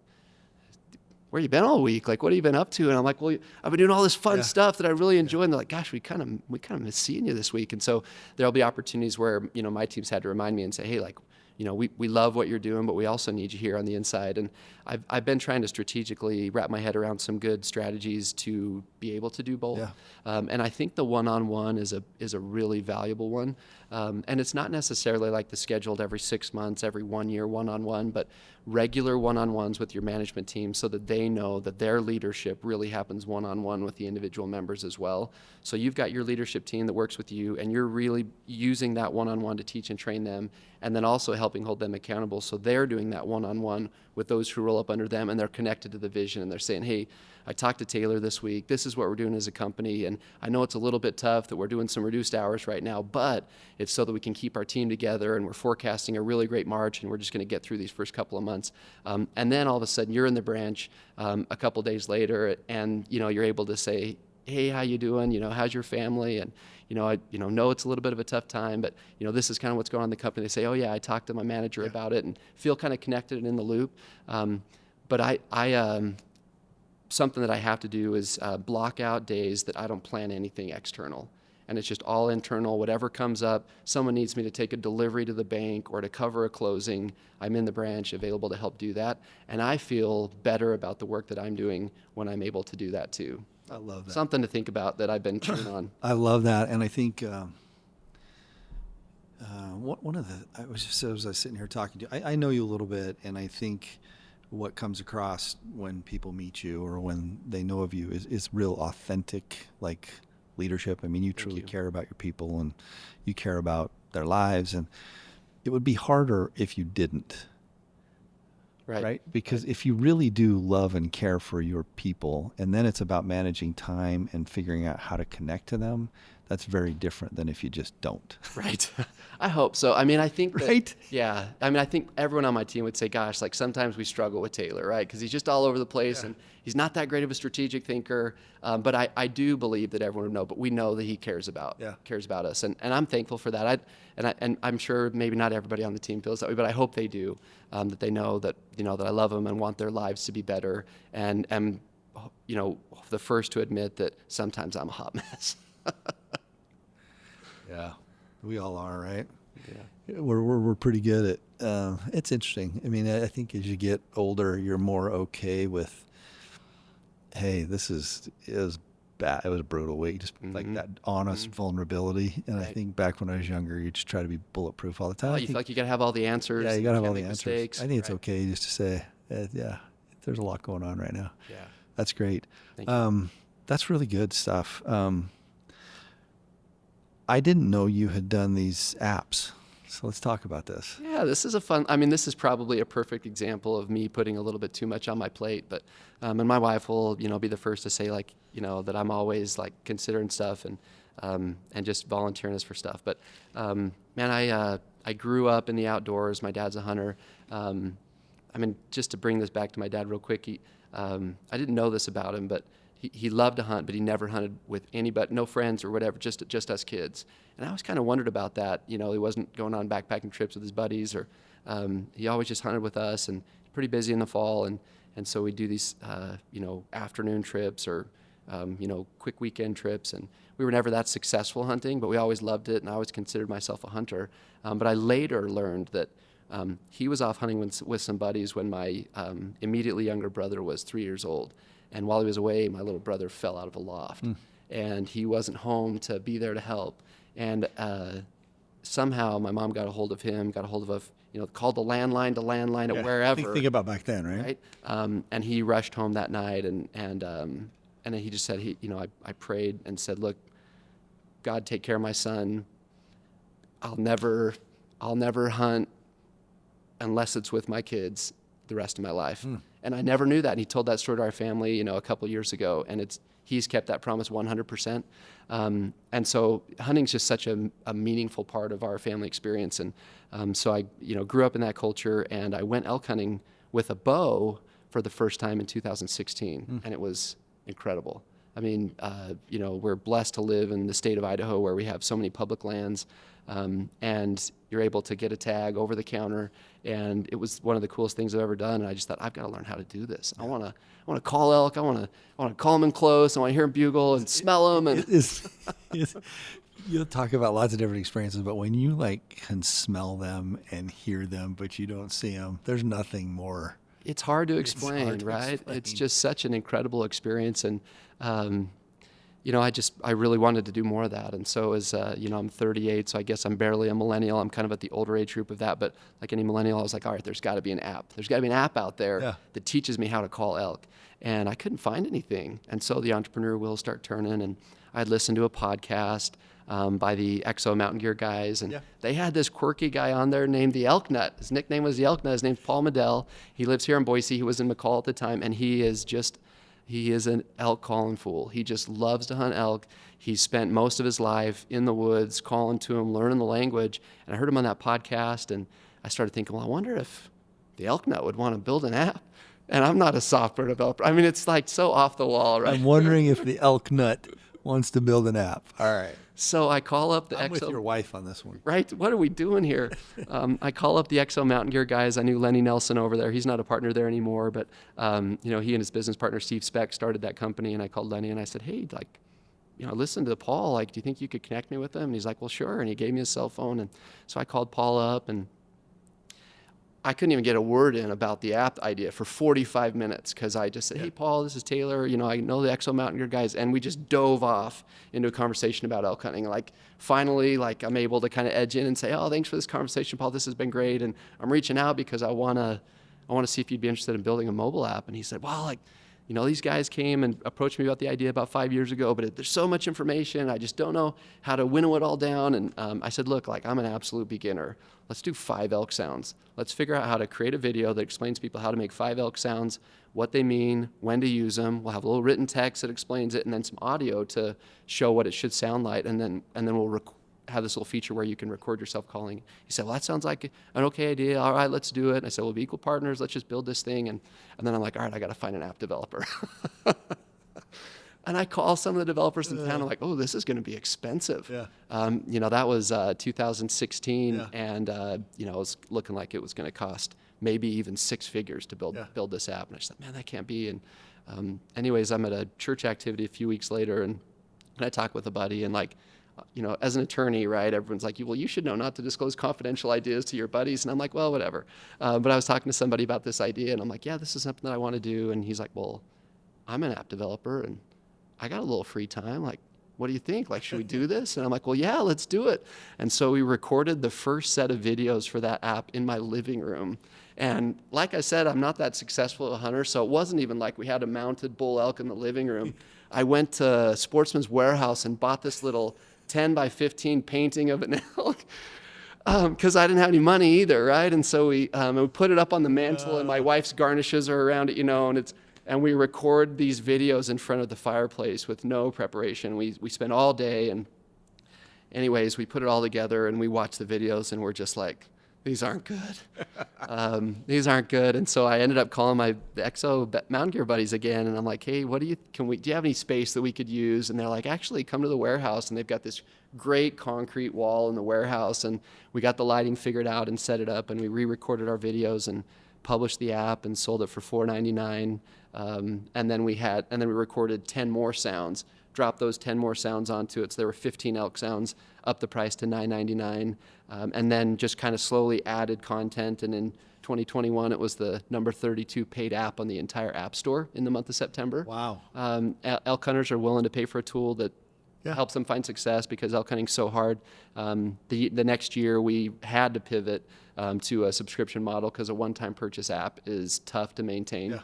where you been all week? Like, what have you been up to? And I'm like, well, I've been doing all this fun stuff that I really enjoy. And they're like, gosh, we kind of miss seeing you this week. And so there'll be opportunities where, my team's had to remind me and say, hey, like, we love what you're doing, but we also need you here on the inside. And I've been trying to strategically wrap my head around some good strategies to be able to do both. Yeah. And I think the one-on-one is a really valuable one. And it's not necessarily like the scheduled every 6 months, every 1 year one-on-one, but regular one-on-ones with your management team so that they know that their leadership really happens one-on-one with the individual members as well. So you've got your leadership team that works with you, and you're really using that one-on-one to teach and train them, and then also helping hold them accountable. So they're doing that one-on-one with those who roll up under them, and they're connected to the vision, and they're saying, hey, I talked to Tayler this week. This is what we're doing as a company, and I know it's a little bit tough that we're doing some reduced hours right now, but it's so that we can keep our team together, and we're forecasting a really great March, and we're just going to get through these first couple of months. And then all of a sudden, you're in the branch a couple days later, and you're able to say, hey, how you doing? How's your family? And I know it's a little bit of a tough time, but this is kind of what's going on in the company. They say, oh yeah, I talked to my manager about it, and feel kind of connected and in the loop. But I something that I have to do is block out days that I don't plan anything external. And it's just all internal. Whatever comes up, someone needs me to take a delivery to the bank or to cover a closing, I'm in the branch available to help do that. And I feel better about the work that I'm doing when I'm able to do that too. I love that. Something to think about that I've been chewing on. I love that. And I think one of the, I was sitting here talking to you, I know you a little bit, and I think what comes across when people meet you or when they know of you is real authentic, like, leadership. I mean, you truly care about your people and you care about their lives, and it would be harder if you didn't. Right? Because if you really do love and care for your people, and then it's about managing time and figuring out how to connect to them, that's very different than if you just don't. Right. I hope so. I mean, I think that, Right? Yeah. I mean, I think everyone on my team would say, gosh, like sometimes we struggle with Tayler, right? Because he's just all over the place and he's not that great of a strategic thinker. But I do believe that everyone would know, but we know that he cares about us. And I'm thankful for that. And I'm sure maybe not everybody on the team feels that way, but I hope they do, that they know that, that I love them and want their lives to be better. And am, the first to admit that sometimes I'm a hot mess. Yeah, we all are, right? Yeah. We're pretty good at. It's interesting. I mean, I think as you get older, you're more okay with. Hey, it was bad. It was a brutal week. Just like that honest vulnerability. And I think back when I was younger, you just try to be bulletproof all the time. Oh, you feel like you got to have all the answers. Yeah, you got to have all the answers. Mistakes, I think it's okay just to say, there's a lot going on right now. Yeah, that's great. Thank you. That's really good stuff. I didn't know you had done these apps. So let's talk about this. Yeah, this is this is probably a perfect example of me putting a little bit too much on my plate. But, and my wife will, be the first to say that I'm always like considering stuff and just volunteering us for stuff. But, I grew up in the outdoors. My dad's a hunter. Just to bring this back to my dad real quick, I didn't know this about him, but he loved to hunt, but he never hunted with anybody, no friends or whatever, just us kids. And I always kind of wondered about that. He wasn't going on backpacking trips with his buddies, or he always just hunted with us, and pretty busy in the fall. And so we do these, afternoon trips or, quick weekend trips. And we were never that successful hunting, but we always loved it, and I always considered myself a hunter. But I later learned that he was off hunting with some buddies when my immediately younger brother was 3 years old. And while he was away, my little brother fell out of a loft, and he wasn't home to be there to help. And somehow my mom got a hold of him, called the landline at wherever. Think about back then, right? And he rushed home that night, and then he just said, I prayed and said, look, God, take care of my son. I'll never hunt unless it's with my kids the rest of my life. And I never knew that. And he told that story to our family, a couple years ago. And he's kept that promise 100%. And so hunting's just such a meaningful part of our family experience. And so I, grew up in that culture, and I went elk hunting with a bow for the first time in 2016. And it was incredible. We're blessed to live in the state of Idaho where we have so many public lands. And you're able to get a tag over the counter, and it was one of the coolest things I've ever done. And I just thought, I've got to learn how to do this. I want to call elk. I want to call them in close. I want to hear them bugle and smell them. And you'll talk about lots of different experiences, but when you can smell them and hear them, but you don't see them, there's nothing more. It's hard to explain, right? It's just such an incredible experience. And, I really wanted to do more of that. And so as, I'm 38, so I guess I'm barely a millennial. I'm kind of at the older age group of that. But like any millennial, I was like, all right, there's got to be an app. There's got to be an app out there that teaches me how to call elk. And I couldn't find anything. And so the entrepreneur wheels start turning, and I'd listen to a podcast by the Exo Mountain Gear guys. And they had this quirky guy on there named the ElkNut. His nickname was the ElkNut. His name's Paul Medell. He lives here in Boise. He was in McCall at the time. And he is an elk calling fool. He just loves to hunt elk. He spent most of his life in the woods, calling to him, learning the language. And I heard him on that podcast, and I started thinking, well, I wonder if the ElkNut would want to build an app. And I'm not a software developer. It's so off the wall, right? I'm wondering if the ElkNut wants to build an app. All right. So I call up the I'm with Exo. your wife on this one. Right? What are we doing here? I call up the Exo Mountain Gear guys. I knew Lenny Nelson over there. He's not a partner there anymore, but he and his business partner Steve Speck started that company. And I called Lenny and I said, hey, listen to Paul. Do you think you could connect me with him? And he's like, well, sure. And he gave me his cell phone. And so I called Paul up, and I couldn't even get a word in about the app idea for 45 minutes because I just said, hey, Paul, this is Tayler. I know the Exo Mountain Gear guys. And we just dove off into a conversation about elk hunting. Finally, I'm able to kind of edge in and say, oh, thanks for this conversation, Paul. This has been great. And I'm reaching out because I want to see if you'd be interested in building a mobile app. And he said, well, these guys came and approached me about the idea about 5 years ago, but there's so much information. I just don't know how to winnow it all down. And I said, look, I'm an absolute beginner. Let's do 5 elk sounds. Let's figure out how to create a video that explains to people how to make 5 elk sounds, what they mean, when to use them. We'll have a little written text that explains it, and then some audio to show what it should sound like. And then we'll have this little feature where you can record yourself calling. He said, well, that sounds like an okay idea. All right, let's do it. And I said, we'll be equal partners. Let's just build this thing. And then I'm like, all right, I got to find an app developer. And I call some of the developers in town. I'm like, oh, this is going to be expensive. Yeah. That was 2016. Yeah. And, it was looking like it was going to cost maybe even 6 figures to build this app. And I said, man, that can't be. And anyways, I'm at a church activity a few weeks later, and I talk with a buddy, and as an attorney, right, everyone's like, well, you should know not to disclose confidential ideas to your buddies. And I'm like, well, whatever. But I was talking to somebody about this idea, and I'm like, yeah, this is something that I want to do. And he's like, well, I'm an app developer, and I got a little free time. What do you think? Should we do this? And I'm like, well, yeah, let's do it. And so we recorded the first set of videos for that app in my living room. And like I said, I'm not that successful a hunter, so it wasn't even like we had a mounted bull elk in the living room. I went to Sportsman's Warehouse and bought this little 10 by 15 painting of an elk because I didn't have any money either, right? And so we put it up on the mantle, and my wife's garnishes are around it, and we record these videos in front of the fireplace with no preparation. We spend all day, and anyways, we put it all together, and we watch the videos, and we're just like, these aren't good. These aren't good. And so I ended up calling the Exo Mountain Gear buddies again, and I'm like, hey, do you have any space that we could use? And they're like, actually, come to the warehouse, and they've got this great concrete wall in the warehouse, and we got the lighting figured out and set it up, and we re-recorded our videos and published the app and sold it for $4.99. And then we recorded 10 more sounds, dropped those 10 more sounds onto it. So there were 15 elk sounds, up the price to $9.99, and then just kind of slowly added content. And in 2021, it was the number 32 paid app on the entire App Store in the month of September. Wow. Elk hunters are willing to pay for a tool that helps them find success because elk hunting's so hard. The next year, we had to pivot to a subscription model because a one-time purchase app is tough to maintain. Yeah.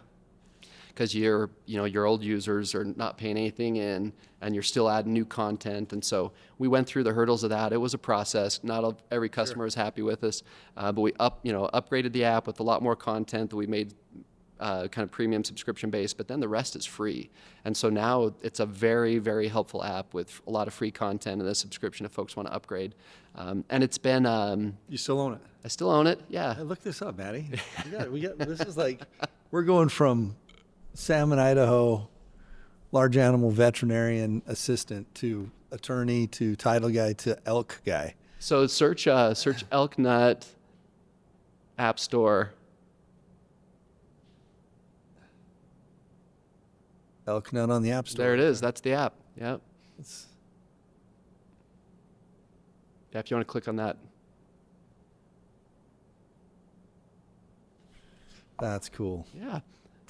Because your old users are not paying anything in, and you're still adding new content. And so we went through the hurdles of that. It was a process. Not every customer is happy with us, but we upgraded the app with a lot more content that we made kind of premium subscription based. But then the rest is free, and so now it's a very, very helpful app with a lot of free content and a subscription if folks want to upgrade. And it's been. You still own it? I still own it. Yeah. Hey, look this up, Maddie. We got. This is we're going from Salmon, Idaho, large animal veterinarian assistant to attorney to title guy to elk guy. So search ElkNut App Store. ElkNut on the App Store. There it is. That's the app. Yep. Yeah, if you want to click on that. That's cool. Yeah.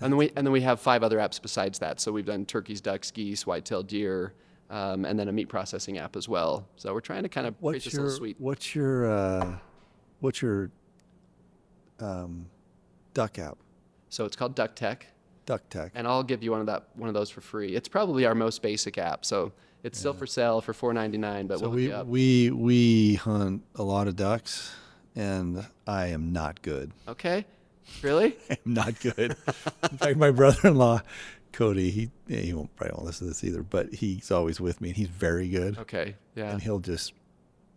And then we have 5 other apps besides that. So we've done turkeys, ducks, geese, whitetail deer, and then a meat processing app as well. So we're trying to kind of create this little suite. What's your duck app? So it's called Duck Tech. Duck Tech. And I'll give you one of those for free. It's probably our most basic app. So it's still for sale for $4.99. But so we'll we hunt a lot of ducks, and I am not good. Okay. Really? I'm not good. In fact, my brother-in-law, Cody, he won't probably listen to this either, but he's always with me, and he's very good. Okay, yeah. And he'll just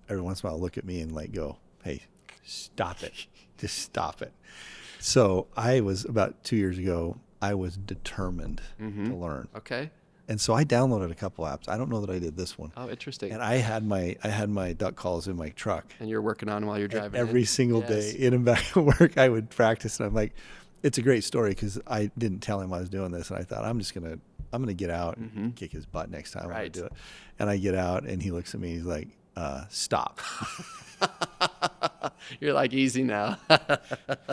every once in a while look at me and go, "Hey, stop it! Just stop it." So I was about 2 years ago. I was determined to learn. Okay. And so I downloaded a couple apps. I don't know that I did this one. Oh, interesting. And I had my duck calls in my truck. And you're working on while you're driving Every in. single day, in and back of work, I would practice. And I'm like, it's a great story because I didn't tell him I was doing this. And I thought, I'm gonna get out and kick his butt next time I do it. And I get out and he looks at me. He's like, stop. You're like, easy now.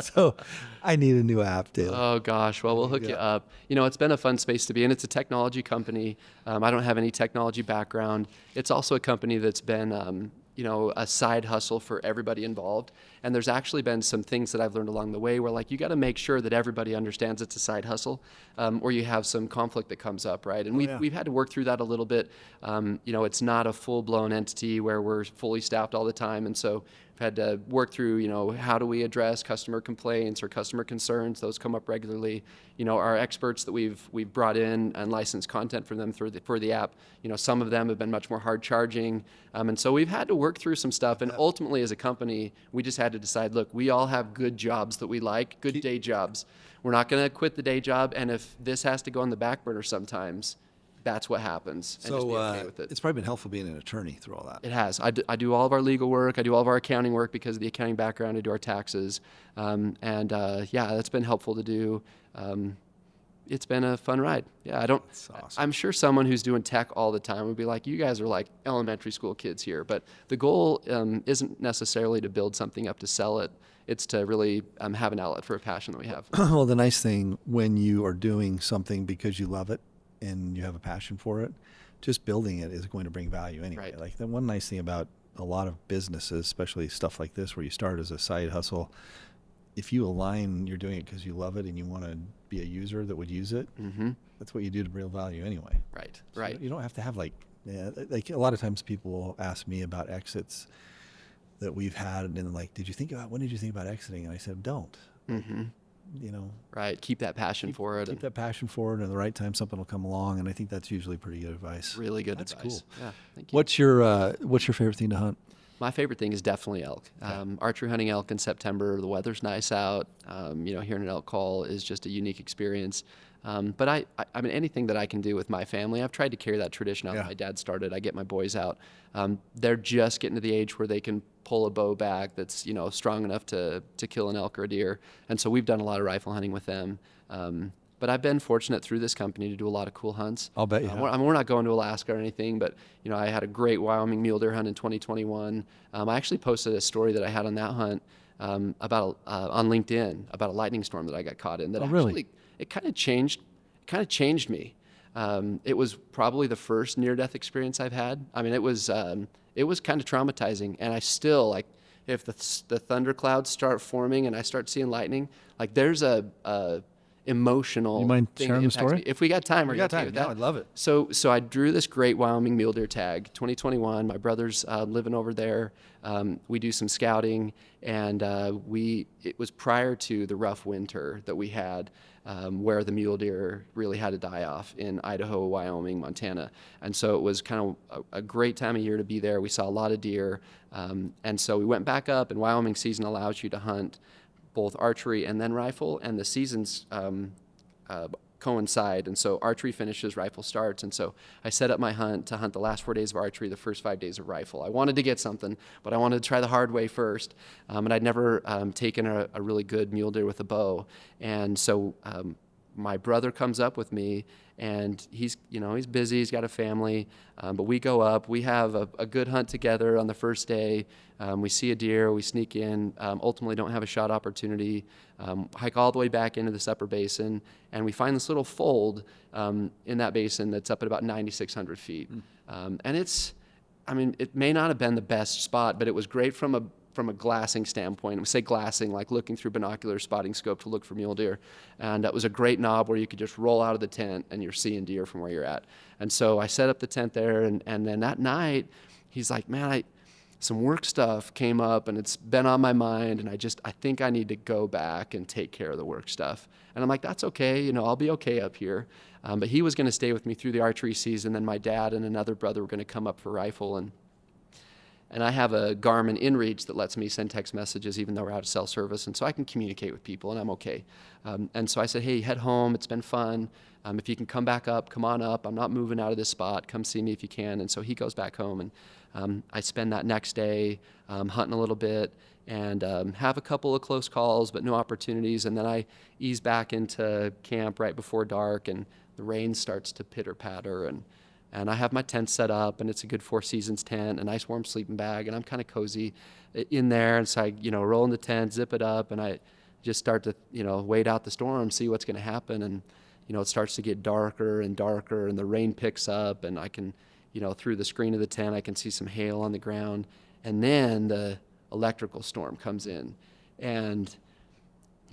So I need a new app, Taylor. Oh, gosh. Well, we'll hook you up. You know, it's been a fun space to be in. It's a technology company. I don't have any technology background. It's also a company that's been, you know, a side hustle for everybody involved. And there's actually been some things that I've learned along the way where, like, you got to make sure that everybody understands it's a side hustle, or you have some conflict that comes up, right? And we've had to work through that a little bit. You know, it's not a full-blown entity where we're fully staffed all the time. And so we've had to work through, you know, how do we address customer complaints or customer concerns? Those come up regularly. You know, our experts that we've brought in and licensed content for them for the app, you know, some of them have been much more hard charging. And so we've had to work through some stuff. And ultimately, as a company, we just had to decide, look, we all have good jobs that we like, good day jobs. We're not going to quit the day job. And if this has to go on the back burner sometimes, that's what happens. And just be okay with it. It's probably been helpful being an attorney through all that. It has. I do all of our legal work. I do all of our accounting work because of the accounting background. I do our taxes. Yeah, that's been helpful to do. It's been a fun ride. Yeah, That's awesome. I'm sure someone who's doing tech all the time would be like, you guys are like elementary school kids here. But the goal isn't necessarily to build something up to sell it. It's to really have an outlet for a passion that we have. Well, the nice thing when you are doing something because you love it and you have a passion for it, just building it is going to bring value anyway. Right. Like the one nice thing about a lot of businesses, especially stuff like this where you start as a side hustle, if you align, you're doing it because you love it and you want to be a user that would use it, that's what you do to bring value anyway. Right, So right. You don't have to have like a lot of times people will ask me about exits that we've had and like, when did you think about exiting? And I said, don't. You know, Right. Keep that passion for it. keep that passion forward, and at the right time something will come along, and I think that's usually pretty good advice. Really good That's advice. cool. Yeah, thank you. What's your favorite thing to hunt? My favorite thing is definitely elk. Archery hunting elk in September. The weather's nice out. You know, hearing an elk call is just a unique experience. But I mean, anything that I can do with my family, I've tried to carry that tradition out that my dad started. I get my boys out. They're just getting to the age where they can pull a bow back that's, you know, strong enough to kill an elk or a deer. And so we've done a lot of rifle hunting with them. But I've been fortunate through this company to do a lot of cool hunts. I'll bet you have. We're not going to Alaska or anything, but you know, I had a great Wyoming mule deer hunt in 2021. I actually posted a story that I had on that hunt about on LinkedIn about a lightning storm that I got caught in. That really? It kind of changed me. It was probably the first near-death experience I've had. I mean, it was kind of traumatizing, and I still like if the thunderclouds start forming and I start seeing lightning, like there's a emotional. You mind thing sharing that the story? impacts me. If we got time, We are you got okay time. with Yeah, that? I'd love it. So I drew this great Wyoming mule deer tag, 2021. My brother's living over there. We do some scouting, and it was prior to the rough winter that we had, where the mule deer really had to die off in Idaho, Wyoming, Montana. And so it was kind of a great time of year to be there. We saw a lot of deer, and so we went back up. And Wyoming season allows you to hunt both archery and then rifle, and the seasons coincide. And so archery finishes, rifle starts. And so I set up my hunt to hunt the last 4 days of archery, the first 5 days of rifle. I wanted to get something, but I wanted to try the hard way first. And I'd never taken a really good mule deer with a bow. And so my brother comes up with me, and he's busy, he's got a family, but we go up, we have a good hunt together on the first day. We see a deer, we sneak in, ultimately don't have a shot opportunity, hike all the way back into this upper basin, and we find this little fold in that basin that's up at about 9,600 feet. And it may not have been the best spot, but it was great from a glassing standpoint. We say glassing, like looking through binocular spotting scope to look for mule deer. And that was a great knob where you could just roll out of the tent and you're seeing deer from where you're at. And so I set up the tent there, and then that night, he's like, man, some work stuff came up and it's been on my mind, and I think I need to go back and take care of the work stuff. And I'm like, that's okay, I'll be okay up here. But he was going to stay with me through the archery season, then my dad and another brother were going to come up for rifle. And And I have a Garmin inReach that lets me send text messages even though we're out of cell service, and so I can communicate with people, and I'm okay. And so I said, hey, head home. It's been fun. If you can come back up, come on up. I'm not moving out of this spot. Come see me if you can. And so he goes back home, and I spend that next day hunting a little bit and have a couple of close calls, but no opportunities. And then I ease back into camp right before dark, and the rain starts to pitter-patter, and I have my tent set up, and it's a good Four Seasons tent, a nice warm sleeping bag, and I'm kind of cozy in there. And so I, roll in the tent, zip it up, and I just start to, wait out the storm, see what's going to happen. And, it starts to get darker and darker, and the rain picks up, and I can, through the screen of the tent, I can see some hail on the ground. And then the electrical storm comes in, and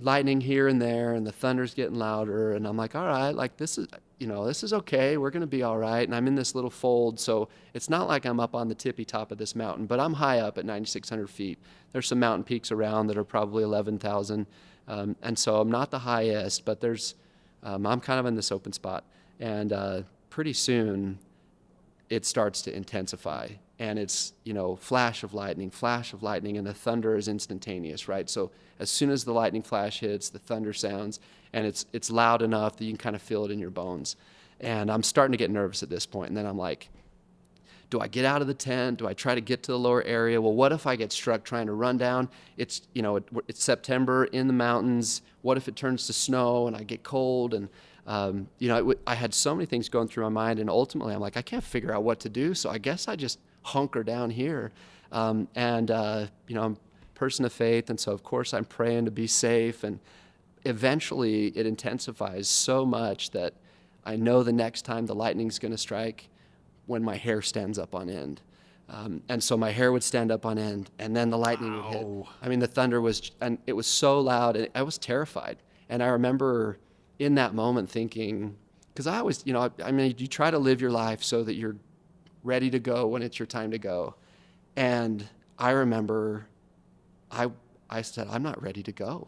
lightning here and there, and the thunder's getting louder, and I'm like, all right, like this is okay. We're going to be all right. And I'm in this little fold, so it's not like I'm up on the tippy top of this mountain, but I'm high up at 9,600 feet. There's some mountain peaks around that are probably 11,000. And so I'm not the highest, but I'm kind of in this open spot. And pretty soon it starts to intensify. And it's, flash of lightning, and the thunder is instantaneous, right? So as soon as the lightning flash hits, the thunder sounds, and it's loud enough that you can kind of feel it in your bones. And I'm starting to get nervous at this point. And then I'm like, do I get out of the tent? Do I try to get to the lower area? Well, what if I get struck trying to run down? It's, it's September in the mountains. What if it turns to snow and I get cold? And, I had so many things going through my mind. And ultimately, I'm like, I can't figure out what to do. So I guess I just hunker down here. I'm a person of faith. And so, of course, I'm praying to be safe. And eventually, it intensifies so much that I know the next time the lightning's going to strike, when my hair stands up on end. And so my hair would stand up on end, and then the lightning would hit. I mean, the thunder and it was so loud, and I was terrified. And I remember in that moment thinking, because I always, you try to live your life so that you're ready to go when it's your time to go. And I remember I said, I'm not ready to go.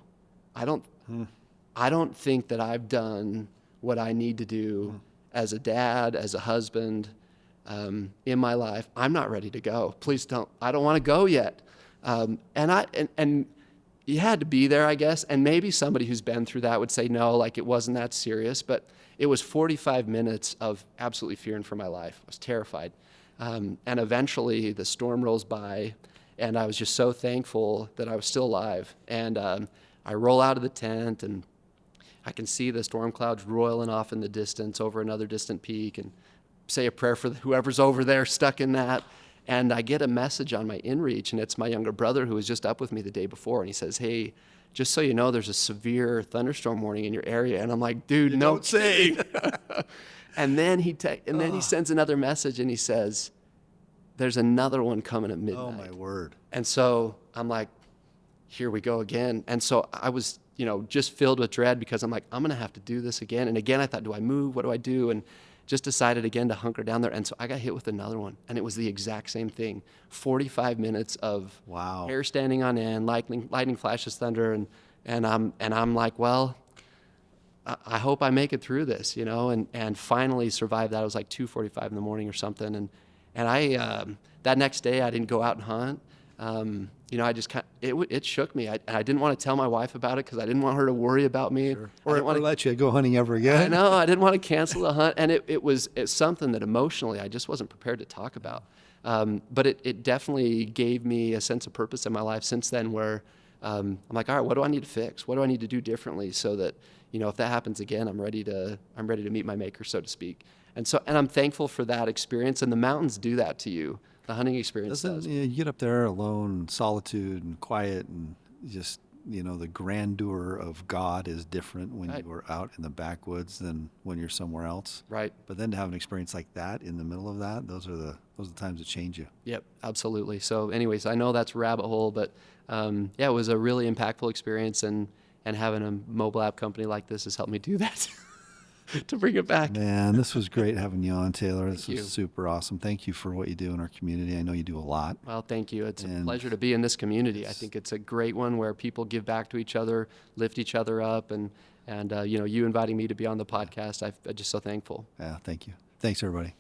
I don't think that I've done what I need to do as a dad, as a husband, in my life. I'm not ready to go. Please don't. I don't want to go yet. And you had to be there, I guess. And maybe somebody who's been through that would say, no, like it wasn't that serious. But it was 45 minutes of absolutely fearing for my life. I was terrified. And eventually the storm rolls by, and I was just so thankful that I was still alive. And I roll out of the tent, and I can see the storm clouds roiling off in the distance over another distant peak, and say a prayer for whoever's over there stuck in that. And I get a message on my inReach, and it's my younger brother who was just up with me the day before. And he says, hey, just so you know, there's a severe thunderstorm warning in your area. And I'm like, dude, no kidding. And then he sends another message, and he says, there's another one coming at midnight. Oh, my word. And so I'm like, here we go again. And so I was, just filled with dread, because I'm like, I'm going to have to do this again. And again, I thought, do I move? What do I do? And just decided again to hunker down there. And so I got hit with another one, and it was the exact same thing. 45 minutes of hair standing on end, lightning flashes, thunder, and I'm like, well, I hope I make it through this, and finally survived that. It was like 2:45 in the morning or something. And I that next day I didn't go out and hunt. I just it shook me. I didn't want to tell my wife about it, because I didn't want her to worry about me. Sure. Or let you go hunting ever again. I know. I didn't want to cancel the hunt. And it's something that emotionally I just wasn't prepared to talk about. But it definitely gave me a sense of purpose in my life since then, where I'm like, all right, what do I need to fix? What do I need to do differently so that, if that happens again, I'm ready to meet my maker, so to speak. And I'm thankful for that experience. And the mountains do that to you. The hunting experience does. You get up there alone, solitude and quiet, and just, the grandeur of God is different when you are out in the backwoods than when you're somewhere else. Right. But then to have an experience like that in the middle of that, those are the times that change you. Yep, absolutely. So anyways, I know that's a rabbit hole, but it was a really impactful experience, and having a mobile app company like this has helped me do that. To bring it back. Man, this was great having you on, Tayler. This was super awesome. Thank you for what you do in our community. I know you do a lot. Well, thank you. It's a pleasure to be in this community. I think it's a great one where people give back to each other, lift each other up, and you inviting me to be on the podcast. I'm just so thankful. Yeah, thank you. Thanks, everybody.